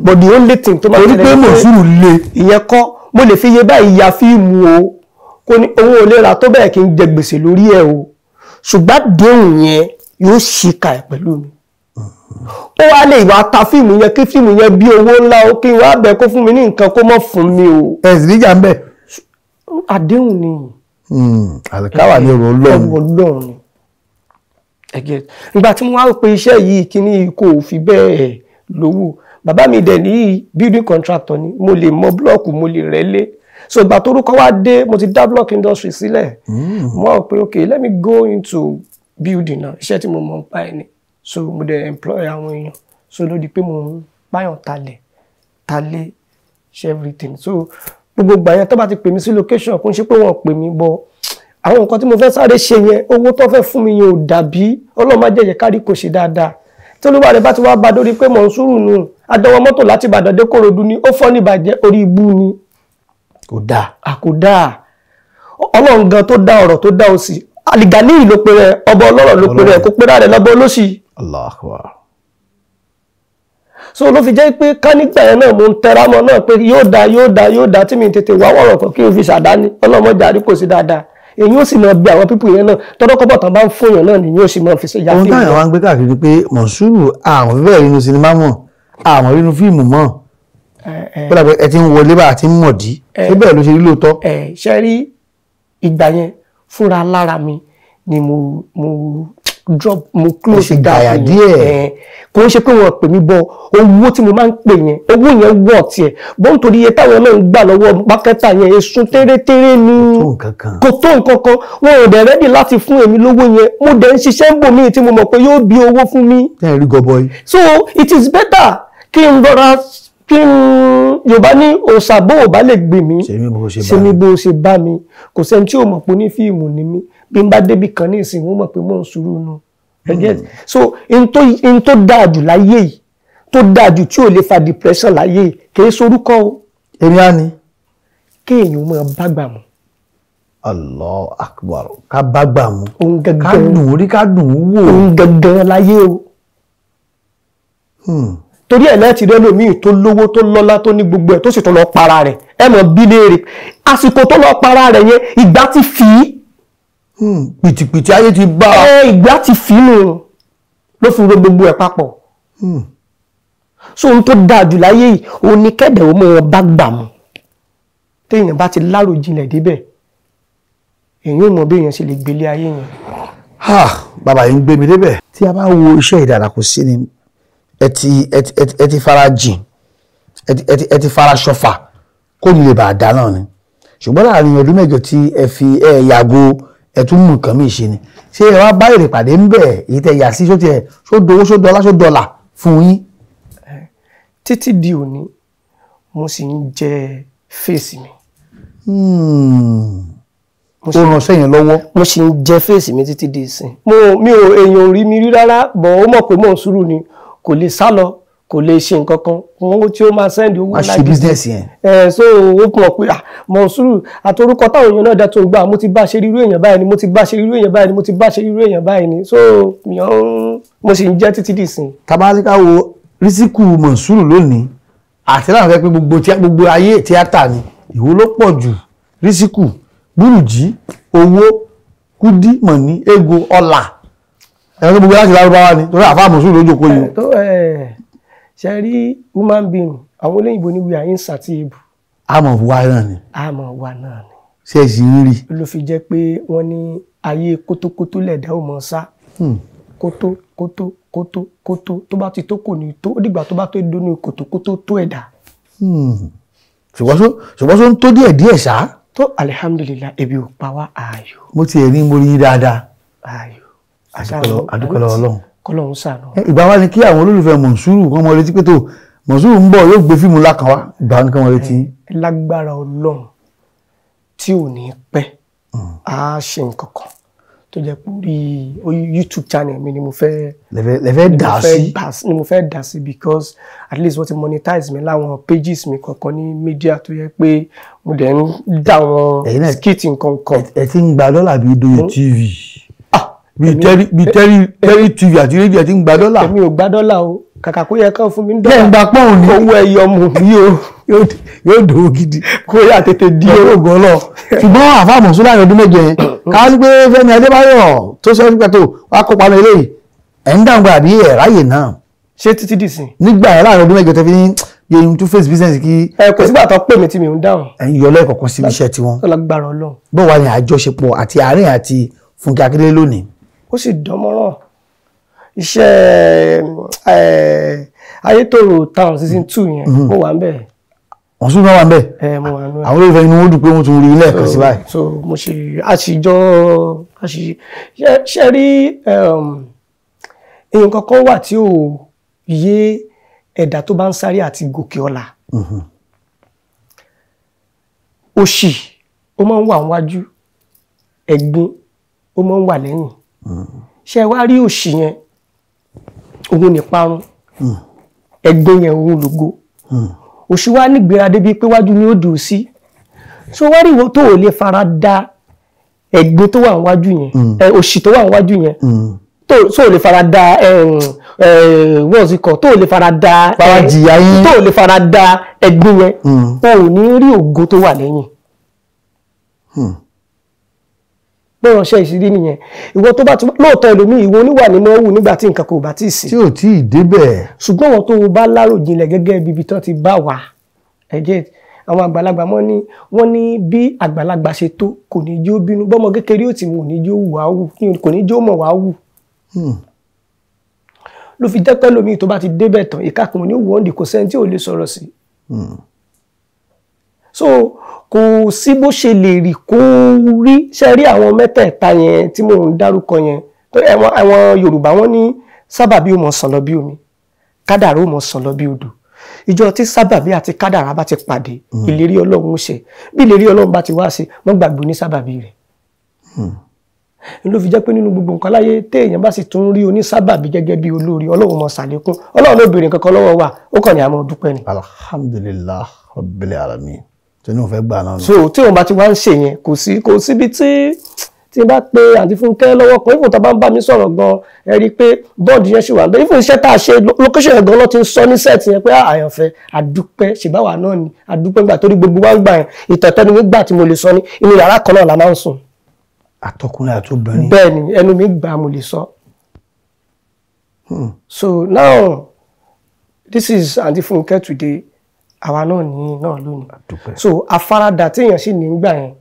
but the only thing tó máa ń tẹ̀lé Mọ̀nsúrù le ìyẹn kọ́ mo lè fi iye báyìí ya fíìmù o kò ní owó ò lè ra tó bẹ́ẹ̀ kí n jẹ gbèsè lórí ẹ̀ o ṣùgbọ́n àdéhùn yẹn yóò ṣìkà ẹ̀ pẹ̀lú mi ó wá lè wá ta fíìmù yẹn kí fíìmù yẹn bí owó ńlá o kí n wá bẹ̀ kó fún mi ní nǹkan kó mọ̀ fún mi o. ẹ̀sìn níjà ń bẹ̀. àdéhùn ni. àlùkáwà ni ọ̀rọ̀ Ọlọ́run ni. nígbà tí mo wá rò pé iṣẹ́ yìí kíní kò fi bẹ́ẹ̀ lówó bàbá mi dẹ̀ ní building contractor ni mo lè mọ blọọkù mo lè rẹ́lé so ìgbà torúkọ wá dé mo ti dá block industry sílẹ̀ mo wá rò pé okay let me go into building náà iṣẹ́ tí mo mọ̀ ń pa ẹ̀ ni so mo dẹ̀ employ àwọn èèyàn so ló di pé mo ń páyàn talé ṣe everything so gbogbo ìgbà yẹn tó bá ti pè mí sí location kò ń ṣe pé wọ́n pè mí bọ̀ àwọn nǹkan tí mo fẹ́ sáré ṣe yẹn owó tó fẹ́ fún mi yẹn ò dàbí Ọlọ́run jẹ́jẹ́ kárí kò ṣe dáadáa tí olúwa rẹ̀ bá ti wá bá dórí pé Mọ̀nsúrù nù adọ́wọ́ mọ́tò láti Ìbàdàn dé Kòròdú ni ó fọ́ ní ìbàjẹ́ orí ibú ni kò dáa àkódà Ọlọ́run gan tó dá ọ̀rọ̀ tó dá òsì àlìgàní ló pe rẹ̀ ọba ọlọ́rọ̀ ló pe rẹ̀ kó pé rẹ̀ lọ́bọ olóṣì. Allahu Akbar. so ló fi jẹ́ pé ká nígbà yẹn náà mo ń tẹra mọ́ náà pé yóò dá tí mi tètè wá wọ̀rọ̀ kan kí n fi ṣàdání ọlọ́mọdé àríkò sí dáadáa èyí ó sì máa bí àwọn pípù yẹn náà tọ́dọ́kọ́bọ̀ tán bá ń fún yàn náà nìyí ó sì máa fi ṣe ìyá fíìmù. ohun táwọn wá ń gbé káàkiri pé Mọ̀nsúrù àwọn bẹ́ẹ̀ nínú sinimá mọ̀ àwọn nínú fíìmù mọ̀ ó dàbí ẹ ti ń wọlé bá àti ń mọ̀ dí ṣé bẹ́ẹ̀ ló ṣe rí lóòótọ́. ṣe rí ìgbà yẹn fúnra lára mi ni mo drop mo close gàyà down díẹ̀. kò ń ṣe pé wọ́n pè mí bọ owó tí mo máa ń pè yẹn owó yẹn wọ̀ tiẹ̀ bó ń torí iye táwọn náà ń gbà lọ́wọ́ mákẹ́tà yẹn èsùn tẹ́rẹ́tẹ́rẹ́ ni kò tó nǹkan kan wọn ò dẹ̀ rẹ́dì láti fún èmi lówó yẹn mo dẹ̀ ń ṣiṣẹ́ ń bò mí tí mo mọ̀ pé yóò bí owó fún mi. tẹ́ ẹ rí gọbọi. So it is better kí n rọra kí n Yorùbá ní òṣàbò ò bá lè gbè mí ṣe mi bó ṣe bá mi kò sẹ́ni tí ò mọ̀ pé ní fíìmù ni mí bí n bá débi kan ní ìsìn wọ́n mọ̀ pé mò ń sùúrù nù. So in tó dáa jù láyé yìí tó dáa jù tí ò lè fa depression láyé yìí kì í sorúkọ o. èmi á ní. kéèyàn máa bá gbà mú. Allahu Akbar ká bá gbà mú. òun gangan ká dùn orí ká dùn ún wò. òun gangan láyé o. Torí ẹ̀ láti rẹ́ lómi tó lówó tó lọ́lá tó ní gbogbo ẹ̀ tó sì tó lọ para rẹ̀ ẹ mọ̀ bí léèrè àsìkò tó lọ para rẹ̀ yẹn ìgbà ti fi pìtìpìtì ayé ti bá ìgbà ti fi nù ló fi ro gbogbo ẹ̀ papọ̀. So ohun tó dáa jù láyé yìí òun ni kẹ́dẹ̀ ó mọ̀ bá gbà mú téèyàn bá ti láròjinlẹ̀ débẹ̀ èyí ò mọ̀ bí èèyàn ṣe lè gbélé ayé yẹn. bàbá yìí ń gbé mi débẹ̀. tí a bá wo iṣẹ́ ìdára kò sí ni ẹ ti fara jìn ẹ ti fara ṣọfà kó ní lè bàa dá náà ni ṣùgbọ́n láàrin ọdún mẹ́jọ tí ẹ fi yàgò ẹ tún mú nǹkan mí ṣe ni ṣé ẹ wá bá èrè pàdé ń bẹ̀ èyí tẹ yà sí ṣó dowó ṣó dọ́là fún yín. títí di òní mo sì ń jẹ fèsì mi. ó ràn sẹ́yìn lọ́wọ́. mo sì ń jẹ fèsì mi títí di ìsìn. mi ò èèyàn rí mi rí rárá bọ̀ ó mọ̀ pé mò ń sùúrù ni kò lè sá lọ kò lè ṣe nǹkan kan owó tí ó máa sẹ́ndì owó láti ṣe business yẹn. So ó pọ̀ pé mọ̀ ń sùúrù àtorúkọ táwọn èèyàn náà dá tó gbà mo ti bá ṣe irú èèyàn báyìí ni mo ti bá ṣe irú èèyàn báyìí ni mo ti bá ṣe irú èèyàn báyìí ni so mo sì ń jẹ́ títí di ìsìn. tabalika wo rísíkù Mọ̀nsúrù lónìí àti láwọn fẹ́ pé gbogbo ayé tíátà ni ìwọ ló pọ̀ jù rísíkù Bùrùjí owó Kúdí Mọ̀ní Ego ọlà ẹ̀rọ gbogbo láti lárúbáwá ni torí àfáà Mọ̀nsúrù lójú kó yìí. ṣe rí human being àwọn olóyìnbó ní we are insatiable. àmọ̀ wa náà ni. àmọ̀ wa náà ni. ṣé ẹ sì ń rí. ló fi jẹ́ pé wọ́n ní ayé kótókótó lẹ̀dá ò mọ̀ sá. kótó tó bá ti tó kò ní tó ó dìgbà tó bá tó dóní kòtòkótó tó ẹ̀dá. ṣùgbọ́n tó ń tó díẹ̀ ṣá. tó alihamudulilayi ebi ò pa wá ààyò. mo ti rí mo rí dáadáa. ààyò. àdúpẹ́ lọ́wọ́ Ọlọ́run. kọ́lọ́run ṣàánú. ìgbà wa ni kí àwọn olólùfẹ́ Mọ̀nsúrù kán mọ retí pé tó Mọ̀nsúrù ń bọ̀ yóò gbé fíìmù ńlá kan wá ìgbà wa ni kán mọ retí. lágbára Ọlọ́run tí ò ní pẹ́ á ṣe nǹkan kan tó jẹ́ pé orí YouTube channel mi ni mo fẹ́ dà sí because at least wọ́n ti monetize mi láwọn pages mi kankan ní media tó yẹ pé mo dẹ̀ ń dá wọn skit nǹkan kan. ẹ ti ń gba dọ́là bíi Doyin TV bíi tẹ́rí TV àti rédíò ẹ ti ń gba dọ́là. èmi ò gba dọ́là o kàkà kó yẹ kán fún mi ń dọ́là. bẹ́ẹ̀ ń gba pọ́ùn ní owó ẹyọ mu yóò dòwó gidi kó yà tètè di oògùn ọlọ. ṣùgbọ́n àfáà Mọ̀nsúrù láàrin ọdún méje yẹn ká ní pé Fẹ́mi Adébáyọ̀ tó sọ nípa tó wá kópa ní eléyìí ẹ̀ ń dáhùn àbí ẹ̀ ráyè náà. ṣé títí dìsìn. nígbà yẹn láàrin ọdún méje tẹ́ fi ní yẹn to face business kí. kò sígbà tó pè mí tí mi ń dáhùn. ẹ̀yin yọ lẹ́ẹ̀kọ̀kan síbi iṣẹ́ tiwọn. tó lágbára Ọlọ́run. bó wà ní àjọṣepọ̀ àti àárín àti Fúnkẹ́ Akíndélé lónìí. ó sì dánmọ́ràn iṣẹ́ Ayétòrò Town season 2 yẹn mo wà ń bẹ̀. Mọ̀nsúrù náà wà ń bẹ̀. mo wà ń bẹ̀. àwọn olóòfẹ́ inú wọn dùn pé wọ́n tún rí ilé ẹ̀kan sí báyìí. so mo ṣe ṣe rí èèyàn kankan wà tí ò yé ẹ̀dá tó bá ń sáré àti gòkè ọ̀la. òṣì ó máa ń wà níwájú ẹ̀gbin ó máa ń wà lẹ́yìn. ṣe wá rí òṣì yẹn òun ní parun ẹ̀gbin yẹn òun lògo. òṣì wá nígbéra débi pé wájú ni ó dùn sí. so wá rí ìwọ tó ò lè fara da ẹ̀gbin tó wà níwájú yẹn òṣì tó wà níwájú yẹn tó ò lè fara da wọ́n sì kọ́ tó ò lè fara da farajìyà yín tó ò lè fara da ẹ̀gbin yẹn o ò ní rí ògo tó wà lẹ́yìn. bọ́ọ̀ ṣe ìṣírí nìyẹn ìwọ tó bá lóòótọ́ ẹlòmíì ìwọ oníwà ní mọ́ wù nígbà tí nǹkan kò bá tí ì sí. tí ò tí ì débẹ̀. ṣùgbọ́n wọn tó bá láròjinlẹ̀ gẹ́gẹ́ bíbi tán ti bá wà ẹ̀jẹ̀ àwọn àgbàlagbà wọ́n ní bí àgbàlagbà ṣe tó kò ní jó bínú bọ́mọ kékeré ò tí mo ní jó wà wù kò ní jó mọ̀ wà wù. ló fi jẹ́ pé lómi tó bá ti débẹ̀ tán ìkàkùn ní wọ́ndì kò sẹ́ni tí ò lè sọ̀rọ̀ sí. So kò sí bó ṣe lè rí kó rí ṣe rí àwọn mẹ́tẹ̀ẹ̀ta yẹn tí mò ń dárúkọ yẹn àwọn Yorùbá wọn ní sábàbí ó mọ sàn lọ bí omi kádàrá ó mọ sàn lọ bí odò ìjọ tí sábàbí àti kádàrá bá ti pàdé ìlérí Ọlọ́run ṣe bí ìlérí Ọlọ́run bá ti wá sí wọ́n gbàgbọ́ ní sábàbí rẹ̀. Ló fi jẹ́ pé nínú gbogbo nǹkan láyé téèyàn bá sì tún rí onísábàbí gẹ́gẹ́ bí olórí Ọlọ́run mọ̀ ṣàlékún Ọlọ́run ló béèrè kankan lọ́wọ́ wa ó kàn ní àmọ́ dúpẹ́ ni. Alhamdulillah Rabbil alamin tí wọ́n fẹ́ gbà náà. So tí wọ́n bá ti wá ń ṣe yẹn kò síbi tí n bá pe àǹtí Fúnkẹ́ lọ́wọ́ kan ìfún tó bá ń bá mi sọ̀rọ̀ gan ẹ rí i pé bọ́ọ̀dù yẹn ṣì wà bẹ́ẹ̀ ìfún iṣẹ́ tá a ṣe lókẹ́ṣọ̀ yẹn gan ló ti ń sọ ní sẹ́ẹ̀tì yẹn pé àyànfẹ́ àdúpẹ́ ṣèbáwá náà ni àdúpẹ́ gbà torí gbogbo wa ń gbà yẹn ìtọ̀tẹ́nu mi gbà tí mo lè sọ ní inú yàrá kan náà la máa ń sùn. Àtọkùnrin àti obìnrin. Bẹ́ẹ̀ ni ẹnu mi gbà mo lè sọ. So now this is àǹtí Fúnkẹ́ today àwa náà ní náà lónìí. So afárádà tí èèyàn sì ní ń gbà yẹn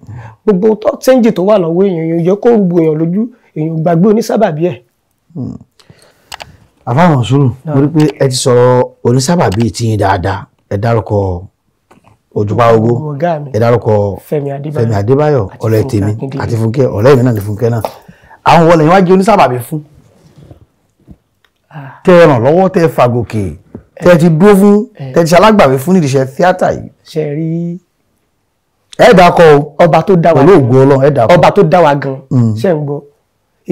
gbogbo chẹ́ńjì tó wà lọ́wọ́ èèyàn yẹ kó gbogbo èèyàn lójú èèyàn gbàgbé onísábàbí ẹ̀. àfáàmọ̀ sùúrù mo rí pé ẹ ti sọ̀rọ̀ onísábàbí tí yín dáadáa ẹ dárúkọ Òjùpá Ògo ẹ dárúkọ Fẹ́mi Adébáyọ̀ ọ̀rẹ́ tèmi àti Fúnkẹ́ ọ̀rẹ́ mi náà ní Fúnkẹ́ náà àwọn wọlé yín wá jẹ́ onísábàbí fún tẹ́ ẹ ràn lọ́wọ́ tẹ́ ẹ fàgòkè tẹ́ ti dúró fún tẹ́ ti ṣalágbàwé fún nídìíṣẹ́ tíátà yìí. Ṣe rí ẹ dákọ ọba tó dá wa pẹ̀lú ògo Ọlọ́run ẹ dákọ ọba tó dá wa gan ṣe ń gbọ́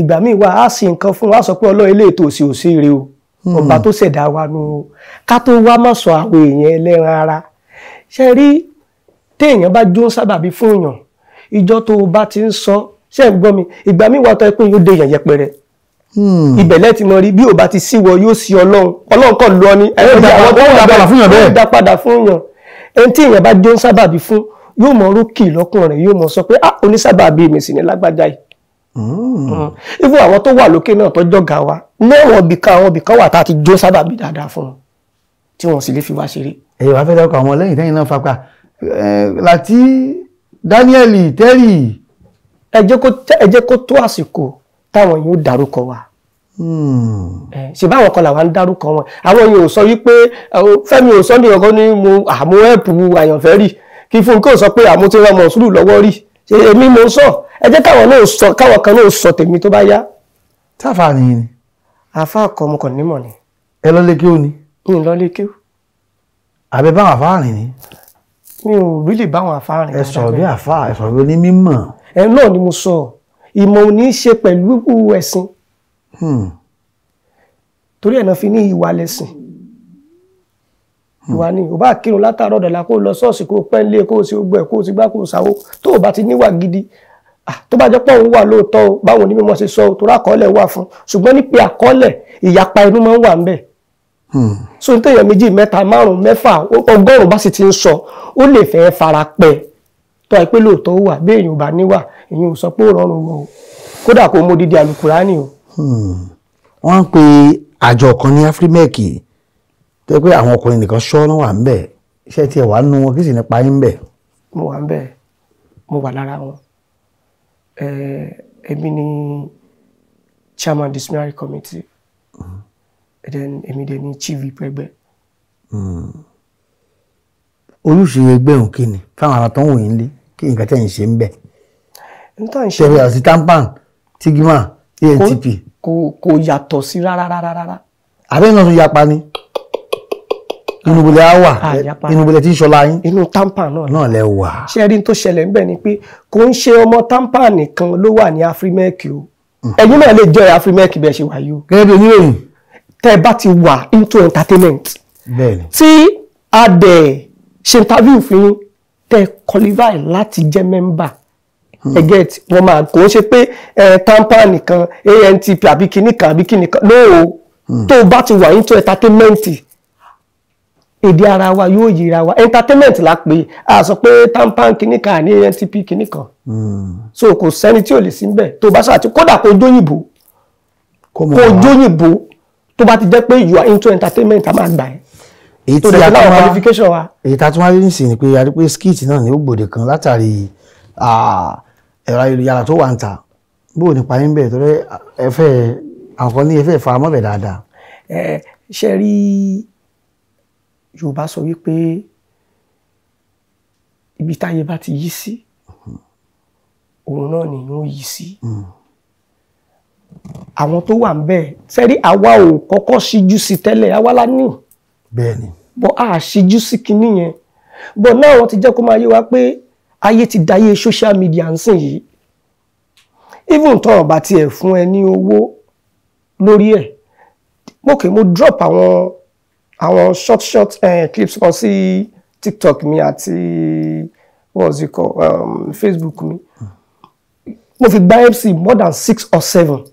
ìgbà míì wà á sì nǹkan fún wa sọ pé Ọlọ́run ilé ètò òsì òsèré o ọba tó ṣẹ̀dá wa nu o ká tó wá má sọ àwọn èèyàn ẹlẹ́ran ara ṣe rí téèyàn bá jó sábàbí fún èèyàn ìjọ tó o bá ti ń sọ ṣe ń gbọ́ mi ìgbà míì wà tó ẹ pé yóò dé èèyàn yẹpẹrẹ ibẹ̀lẹ̀ ti mọ rí bí ò bá ti síwọ yóò sí Ọlọ́run kàn lọ ní ẹ̀rọ dá padà fún yàn ẹni tí èèyàn bá jó sábàbí fún yóò mọ rókì lọ́kùn rẹ̀ yóò mọ sọ pé onísábàbí mi sì ní lágbájá yìí. Ifú àwọn tó wà lókè náà tọ́jọ́ ga wa lẹ́wọ̀n bìkan wà tá a ti jó sábàbí dáadáa fún wọn tí wọ́n sì lè fi wá ṣeré. ẹ̀yọ̀ wá fẹ́ dárúkọ àwọn lẹ́yìn tẹ́yìn náà fapá láti Daniel Terry. ẹ jẹ́ kó tó àsìkò táwọn yóò dárúkọ wa ṣe báwọn kan làwọn ń dárúkọ wọn àwọn yìí ò sọ wípé Fẹ́mi ò sọ ní ọkọ ní mo àmú ẹ̀pù àyànfẹ́ rí kí Fúnkẹ́ ò sọ pé àmú ti rán ọmọ sùúrù lọ́wọ́ rí èmi mo sọ ẹ jẹ́ káwọn kan náà sọ tèmi tó bá yá. táfà nìyí ni. àfa kọ ọmọ kan nímọ̀ ni. ẹ lọ lé kéwù ni. mi ò lọ lé kéwù. àbẹ báwọn àfa rìn ni. mi ò rí lè báwọn àfa rìn. ẹ sọ̀rọ̀ bí àfa ẹ sọ̀rọ̀ bí onímọ̀. ẹ náà ni mo sọ ìmọ̀ ò ní í ṣe pẹ̀lú ẹ̀sìn torí ẹ̀nà fi ní ìwà lẹ́sìn ìwà ni ò bá kírun látàárọ̀ dọ̀là kó lọ ṣọ́ọ̀ṣì kó pẹ́ lé kó sí ogbó ẹ̀ kó sí gbá kó sáwó tó bá ti níwà gidi tó bá jẹ́ pọ̀ òun wà lóòótọ́ o báwọn onímọ̀ ṣe sọ torí àkọọ́lẹ̀ wà fún ṣùgbọ́n ní pé àkọọ́lẹ̀ ìyapa inú máa ń wà ń bẹ̀ so ní tẹ̀yàn 2 3 4 5 100 bá sì ti ń sọ ó lè fẹ́ fara pẹ́ tó àìpé lóòótọ́ ó wà bí èèyàn ò bá níwà èèyàn ò sọ pé ó rọrùn wọ o kódà kó mọ dídí Àlùkùránì o. wọ́n ń pe àjọ kan ní Afrimek tó yẹ pé àwọn ọkùnrin nìkan ṣọ́ wà ń bẹ̀ iṣẹ́ tí ẹ̀ wà nù wọn kí sì nípa yín bẹ̀. mo wà ń bẹ̀ mo wà lára wọn èmi ni chairman disciplinary committee then èmi dẹ̀ ni chief whip ẹgbẹ́. olùṣe ẹgbẹ́ òun kí ni fáwọn ará tó ń wò yín lé kí nǹkan tẹ̀ ń ṣe ń bẹ̀. tẹ̀lé àti tampan tigima ANTP. kò yàtọ̀ sí rárá. àbẹ́ náà tún yapa ni inú bolẹ̀ á wà inú bolẹ̀ tí ń ṣọlá yín. inú tampan náà lẹ wà. ṣé rí tó ṣẹlẹ̀ ńbẹ̀ ni pé kò ń ṣe ọmọ tampan nìkan ló wà ní Afrimek o ẹ̀yin náà lè jẹ́ Afrimek bẹ́ẹ̀ ṣe wà yìí o. gẹ́gẹ́ bí oníròyìn. tẹ́ ẹ bá ti wà into entertainment. bẹ́ẹ̀ni. tí a dẹ̀ ṣe interview fún yín tẹ́ qualify láti jẹ́ member. Get wọ́n máa kò ṣe pé tampan nìkan ANTP àbí kìnìkan lóò tó bá ti wà into entertainment èdè ara wa yóò yíra wa entertainment la pè á sọ pé tampan kìnìkan ní ANTP kìnìkan so kò sẹ́ni tí ò lè sí níbẹ̀ tó bá ṣáà kódà kó jóyìnbó tó bá ti jẹ́ pé you are into entertainment a máa gbà ẹ́ èyí tí a tún wá èyí tí a tún wá rí nísìnyí ni pé a rí pé skit náà ní ó gbòde kan látàrí ẹ̀rọ ayélujára tó wà ń ta bóò nípa yín bẹ́ẹ̀ torí ẹ fẹ́ àwọn kan ní ẹ fẹ́ fara mọ́bẹ̀ dáadáa. Ṣe rí Yorùbá sọ wípé ibi táyé bá ti yí sí òun náà ni yóò yí sí. Àwọn tó wà ń bẹ̀ sẹ́rí àwa ò kọ́kọ́ ṣíjú sí tẹ́lẹ̀ àwa la ní. Bẹ́ẹ̀ni. Bọ́ a ṣíjú sí kinní yẹn. Bọ́ náà wọ́n ti jẹ́ kó máa yé wa pé ayé ti dayé social media ń sìn yìí. Even tọ́rọ̀ bá tiẹ̀ fún ẹ ní owó lórí ẹ̀. Mo drop àwọn short clips kan sí TikTok mi àti what's it called Facebook mi. Mo fi gba MC more than 6 or 7.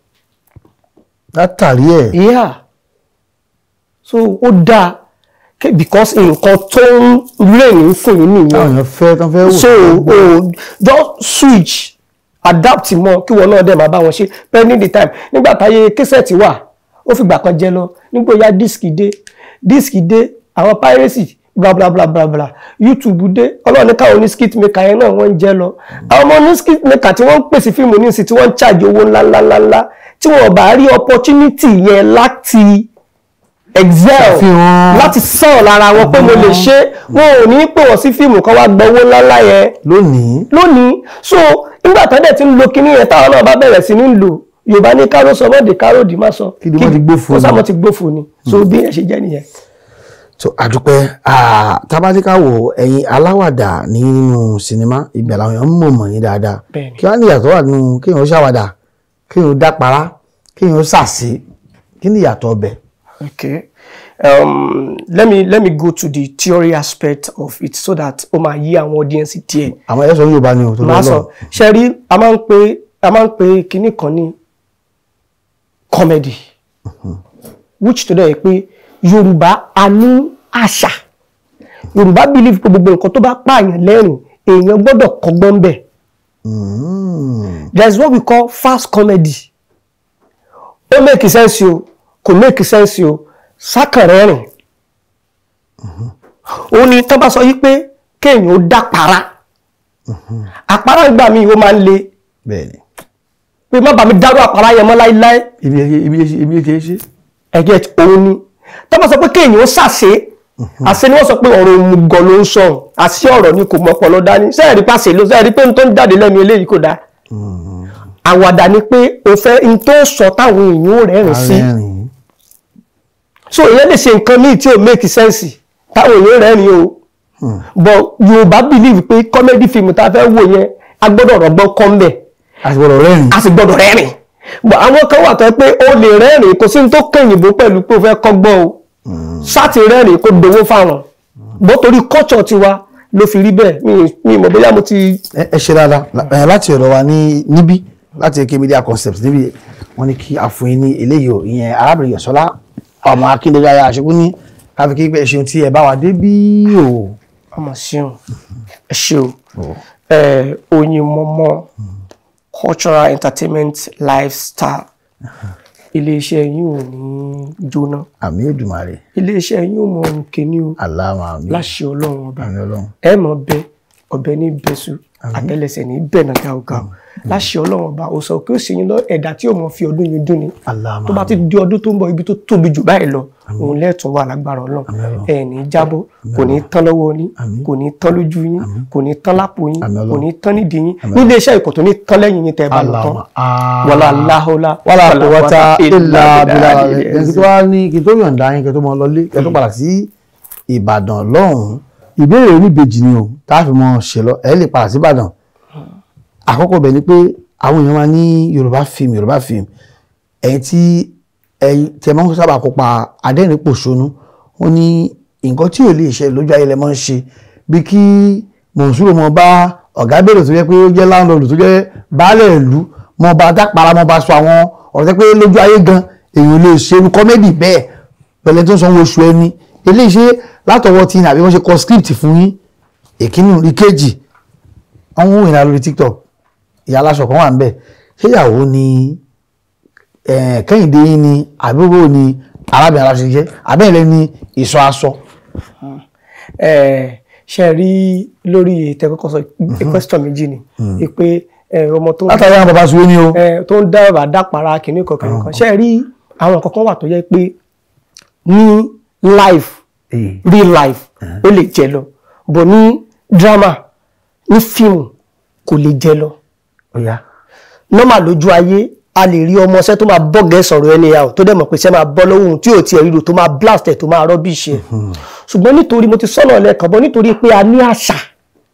Látàrí ẹ̀. Yeah. So ó dáa because nǹkan tó ń rìn fún yín nìyẹn. Àwọn èèyàn fẹ́ tán fẹ́ wò. So just switch adapt mọ́ kí wọn náà dẹ̀ máa bá wọn ṣe pending the time. Nígbà táyé késẹ̀tì wà ó fìgbà kan jẹ lọ nígbà ya dísìkì dé àwọn piracy bla bla bla bla bla YouTube dé ọlọ́run ní káwọn ní skit maker yẹn náà wọ́n ń jẹ́ lọ àwọn ọmọ ní skit maker tí wọ́n ń pèsè fíìmù ní ìsìn tí wọ́n ń charge owó ńláńláńlá tí wọ́n bá rí opportunity yẹn láti excel láti sọ̀rọ̀ lára wọn pé mo lè ṣe wọn ò ní pè wọ́n sí fíìmù kan wá gba owó ńláńlá yẹn lónìí so nígbà tó dẹ̀ ti ń lo kinní yẹn táwọn náà bá bẹ̀rẹ̀ sí ní lò Yorùbá ní káró sọ mọ́dé káró dì má sọ kí wọ́n ti gbófo ni wọ́n ti gbófo ni so bí ẹ̀ ṣe jẹ́ nìyẹn. So àdúpẹ́ tábátíkàwò ẹ̀yin aláwàdà nínú sinimá ìgbà làwọn èèyàn mọ̀ yín dáadáa kí wọ́n ní ìyàtọ̀ wà nínú kéèyàn ṣàwàdà kéèyàn dápara kéèyàn ṣàṣì kí ni ìyàtọ̀ ọbẹ̀. Okay. Let me go to the theory aspect of it so that ó máa yí àwọn audience díẹ̀. Àwọn ẹ̀sọ́ Yorùbá ni o tó lọ́ọ́ lọ. Ṣe rí a máa ń pe kinní kan ní comedy which tó dẹ̀ pé Yorùbá a ní àṣà Yorùbá believe pé gbogbo nǹkan tó bá pààyàn lẹ́rìn èèyàn gbọ́dọ̀ kọ́gbọ́n bẹ̀. There is what we call fast comedy. Ó make sense o kò make sense o sákàrẹ́rìn. Ó ní tán bá sọ yí pé kéèyàn ó dá para. Àpárá ìgbà míì ó máa ń le. Bẹ́ẹ̀ni. Pé má bá mi dárò àpárá yẹn mọ́ láíláí. Ibi kìí ṣe. Ẹ̀gẹ́ òun ni. Tán bá sọ pé kéèyàn ó ṣàṣe. Àṣẹ ni wọ́n sọ pé ọ̀rọ̀ òmùgọ̀ ló ń sọ. Àṣẹ ọ̀rọ̀ ni kò mọ̀ ọpọlọ dání. Sẹ́ẹ̀rí pàṣẹ ló sẹ́ẹ̀rí pé n tó ń jáde lẹ́nu eléyìí kò dáa. Àwàdà ni pé o fẹ́ n tó sọ táwọn èèyàn ò rẹ́rìn sí. So ìyẹn lè ṣe nǹkan míì tí ò make sense táwọn èèyàn rẹ́rìn o. But Yorùbá believe pé comedy film tá a fẹ́ wò yẹn a gbọ́dọ̀ rọ̀gbọ́n kọ́ mbẹ̀. A sì gbọ́dọ̀ rẹ́rìn. But àwọn kan wà tó pé o lè rẹ́rìn kò sí ní tó kẹ́yìnbó pẹ̀lú pé o fẹ́ kọ́gbọ́n o. Sáti rẹ́rìn kó dowó fáwọn. Bó torí culture tiwa ló fi rí bẹ́ẹ̀ mi mọ̀ bóyá mo ti. Ẹ ṣe dáadáa láti ọ̀dọ̀ wa níbí láti AK Media Concepts níbi wọ́n ní kí a fún yín ní eléyìí o ìyẹn arábìnrin Yọ̀sọ́lá ọmọ Akíndéjayà àṣekú ní káfí kí pé ẹṣin tí ẹ bá wa dé bí o. Ọmọ ṣeun ẹ ṣe o Oyin Mọ́mọ́ cultural entertainment lifestyle iléeṣẹ́ yín ò ní jóná. Àmín Èdùmàrè. Iléeṣẹ́ yín ò mọ ohun kìíní o. Àlámà mi. Láṣẹ Ọlọ́run ọba ẹ mọ̀ bẹ ọbẹ̀ ní bẹ́sù àtẹ́lẹsẹ̀ ní bẹ̀nà gáúgáú láṣẹ Ọlọ́run ọba ó sọ kí ó sì yín lọ ẹ̀dá tí ó mọ̀ fi ọdún yìí dún ni tó bá ti di ọdún tó ń bọ̀ ibi tó tóbi jù báyìí lọ òun lẹ́ẹ̀tún wà lágbára Ọlọ́run ẹ̀ ní jábọ́ kò ní tán lọ́wọ́ yín kò ní tán lójú yín kò ní tán lápò yín kò ní tán nídìí yín nílé iṣẹ́ ìkọ̀ tó ní tán lẹ́yìn yín tẹ́ bá lọ tán wàlá láhọ́lá wàlá quwwata illa billah ẹni tó wá ní kí n tó yọ̀ǹda yín kí n tó mọ lọlé kí n tó padà sí Ìbàdàn lọ́hùn-ún ìbéèrè oníbejì ni o tá a fi mọ ṣe lọ ẹ lè padà sí Ìbàdàn àkọ́kọ́ bẹ̀ ni pé àwọn èèyàn máa ní Yorùbá film ẹ̀yin tí ẹ máa ń sábà kópa adẹ́rìn-pòṣónú ó ní nǹkan tí ò lè ṣe lójú ayé lẹ máa ń ṣe bí kí mọ̀nsúrò mọ bá ọ̀gá bèrè tó jẹ́ pé ó jẹ́ láńlọ́ọ̀dù tó jẹ́ baálẹ̀ ìlú mọ bá dápara mọ bá sọ àwọn ọ̀rọ̀ tẹ́ pé lójú ayé gan èèyàn lè ṣe irú kọ́mẹ́dì bẹ́ẹ̀ pẹ̀lẹ́ tó ń sanwó oṣù ẹni eléyìí ṣe látọwọ́ tí àbí wọ́n ṣe kọ script fún yín èkínú ìkejì wọ́n ń wìnà lórí TikTok ìyá aláṣọ kan wà ń bẹ̀ ṣé ìyàwó ni Kẹ́hìndé yín ni àbúrò ni arábìnrin aláṣọ iṣẹ́ abẹ́rẹ́ ni ìsọ aṣọ. Ṣe rí lórí ìtẹ́kọ́kọ́ sọ question méjì ni pé ọmọ tó látàrí àwọn bàbá ṣùgbọ́n ni o tó ń dára dápara kìnnìkan ṣe rí àwọn kankan wà tó yẹ pé ní life real life ó lè jẹ lọ bọ̀ ní drama ní fíìmù kò lè jẹ lọ. normal lójú ayé a lè rí ọmọ ṣẹ́ tó máa bọ́gẹ́ sọ̀rọ̀ ẹni yà tó dẹ̀ mọ̀ pé ṣẹ́ máa bọ́ lọ́wọ́ ohun tí ò tiẹ̀ ríro tó máa blast ẹ̀ tó máa rọ́bìṣì ẹ̀. ṣùgbọ́n nítorí mo ti sọ́nà lẹ́ẹ̀kan bọ́ nítorí pé a ní àṣà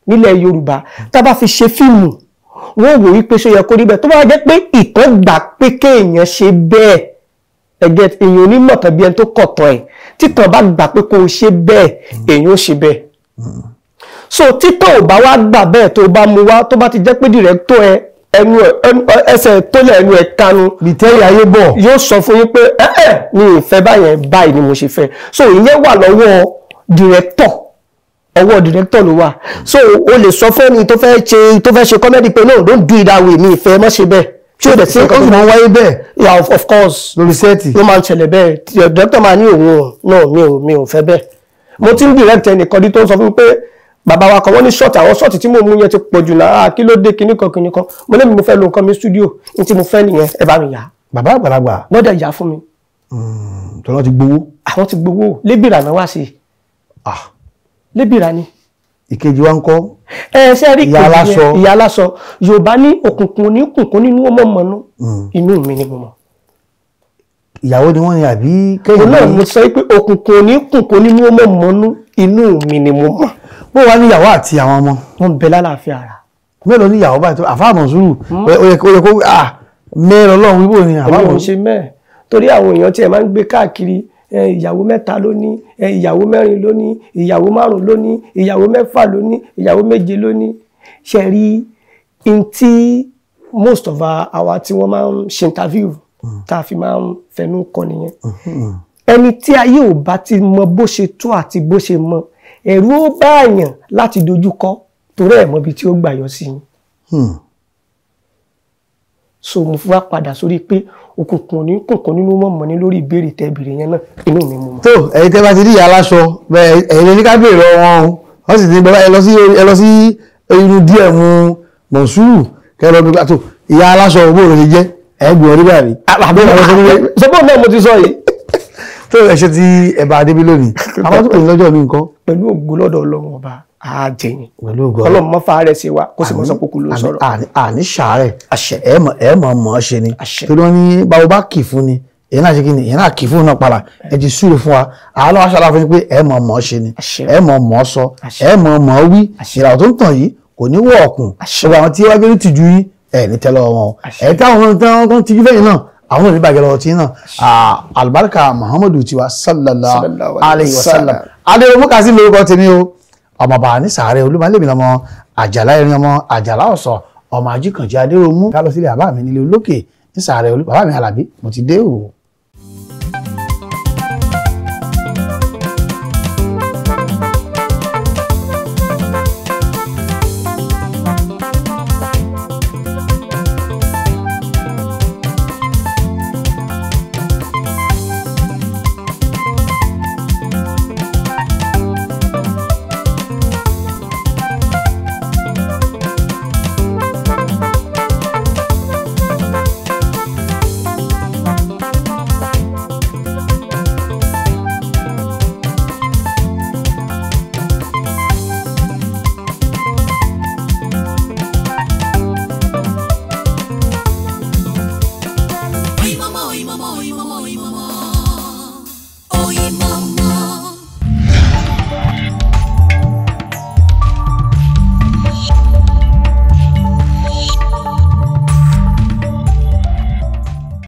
nílẹ̀ Yorùbá tá a bá fi ṣe fíìmù wọ́n wò wípé ṣó yẹ kó rí bẹ́ẹ̀ tó bá jẹ́ pé ìtàn gbà pé kéèyàn ṣe bẹ́ẹ̀ ẹ̀gẹ́ èèyàn onímọ̀ tàbí ẹni tó kọ̀tàn ẹ̀ títàn bá gbà pé kó o ṣe bẹ́ẹ̀ èèyàn ó ṣe bẹ́ẹ̀. so títàn ò bá wá gbà bẹ́ẹ̀ tó bá mu wá tó bá ti jẹ́ pé dìrẹ́tọ̀ ẹ ẹnu ẹsẹ̀ tó lẹ̀ ẹnu ẹ̀ kanu bìtẹ́rì ayé bọ̀ yóò sọ fún yín pé ní ìfẹ́ báyẹn báyìí ni mo ṣe fẹ́ so ìyẹn wà lọ́wọ́ dìrẹ́tọ̀ ọwọ́ dìrẹ́tọ̀ ló wà so o lè sọ fún ẹni tó fẹ́ ṣe kọ́mẹ́dì pé no don't do it that way mi ìfẹ́ mọ́ ṣe bẹ́ẹ̀ tí ó dẹ̀ sí nǹkan tó máa ń wáyé bẹ́ẹ̀ yeah of course lórí sẹ́ẹ̀tì ló máa ń ṣẹlẹ̀ bẹ́ẹ̀ dìrẹ́tọ̀ máa ní òun no mi ò fẹ́ bẹ́ẹ̀ mo ti ń dìrẹ́tọ̀ ẹnìkan dí tó ń sọ fún mi pé bàbá wa kan wọ́n ní ṣọ́ọ̀tì àwọn ṣọ́ọ̀tì tí mo mú yẹn ti pọ̀ jù náà kí ló dé kinní kan mo lé mi mo fẹ́ lo nǹkan mi studio ní tí mo fẹ́ nìyẹn ẹ bá mi yá. bàbá àgbàlagbà wọ́n dẹ̀ yá fún mi. tọ́lá ti gbowó. àwọn ti gbowó lébìrà náà wá sí i. lébìrà ni. ìkejì wa ń kọ́. ṣe rí ìyá aláṣọ Yorùbá ní òkùnkùn oníkùnkùn nínú ọmọ mọ̀nú inú mi ni mo mọ̀. ìyàwó ni wọ́n ní àbí kẹ́yìn náà mo sọ pé òkùnkùn oníkùnkùn nínú ọmọ mọ̀nú inú mi ni mo mọ̀. bó wá níyàwó àti àwọn ọmọ. wọ́n bẹ lálàáfíà ara. mélòó níyàwó báyìí tó àfáàmọ̀ sùúrù ó yẹ kó mẹ́rin ọlọ́run wíwò ni àfáàmọ̀. èmi ò ṣe mẹ́ẹ̀ torí àwọn èèyàn tí ẹ máa ń gbé káàkiri ìyàwó 3 lónìí ìyàwó 4 lónìí ìyàwó 5 lónìí ìyàwó 6 lónìí ìyàwó 7 lónìí ṣe rí in tí most of àwa tí wọ́n máa ń ṣe interview tá a fi máa ń fẹnu kọ nìyẹn ẹni tí ayé ò bá ti mọ bó ṣe tó àti bó ṣe mọ ẹ̀rù ó bá àyàn láti dojúkọ torí ẹ̀ mọ̀ ibi tí ó gbà yọ sí yín. so mo fi wá padà sórí pé òkùnkùn ní kùnkùn nínú mọ̀mọ́ ní lórí ìbéèrè tẹ́ ìbéèrè yẹn náà inú mi mú mọ́. tó ẹ̀yin tẹ́ bá ti rí ìyá aláṣọ ẹ̀yin ní ká béèrè wọn o wọ́n sì ti gbọ́ ẹ lọ sí inú díẹ̀ mu Mọ̀súrù kẹrọ bí pàtó ìyá aláṣọ owó rẹ̀ ṣe jẹ́ ẹ̀gbọ́n orí báyìí. sọ́bọ̀ náà mo ti sọ yìí. tó ẹ ṣe ti ẹ̀bà adébí lónìí àwọn tó pè ní lọ́jọ́ mi nǹkan. pẹ̀lú ògo lọ́dọ̀ Ọlọ́run ọba àjẹyìn Ọlọ́run mọ́ fàárẹ̀ sí wa kó sì mọ́ sọ kókó ló sọ̀rọ̀. àní ṣàárẹ̀ ẹ mọ̀ ṣe ni torí wọ́n ní báwo bá kì fún ni èyí náà ṣe kí ni èyí náà kì fún náà padà ẹ ti súre fún wa àwọn aṣọ aláfẹ́ ni pé ẹ mọ̀ ṣe ni ẹ mọ̀ sọ ẹ mọ̀ wí ìràwọ̀ tó ń tàn yìí kò ní wọ̀ ọ̀kùn gbogbo àwọn tí wọ́n gbé ní tìjú yín ẹ ní tẹ́lẹ̀ wọn ẹ táwọn tó ń tìjú fẹ́yìn náà àwọn òní bàjẹ́ lọ́wọ́ tí náà albarka Muhammadu tiwa sallallahu alayhi wa sallam adéwọ́ mọ́kàsí lórúkọ tèmi o ọmọ bàbá ní sàárẹ̀ olúmọlẹ́mí lọ́mọ àjàlá ẹ̀rín ọmọ àjàlá ọ̀sọ̀ ọmọ ajíkànjẹ́ adéròmú ká lọ sílé bàbá mi nílé olókè ní sàárẹ̀ bàbá mi Àlàbí mo ti dé o.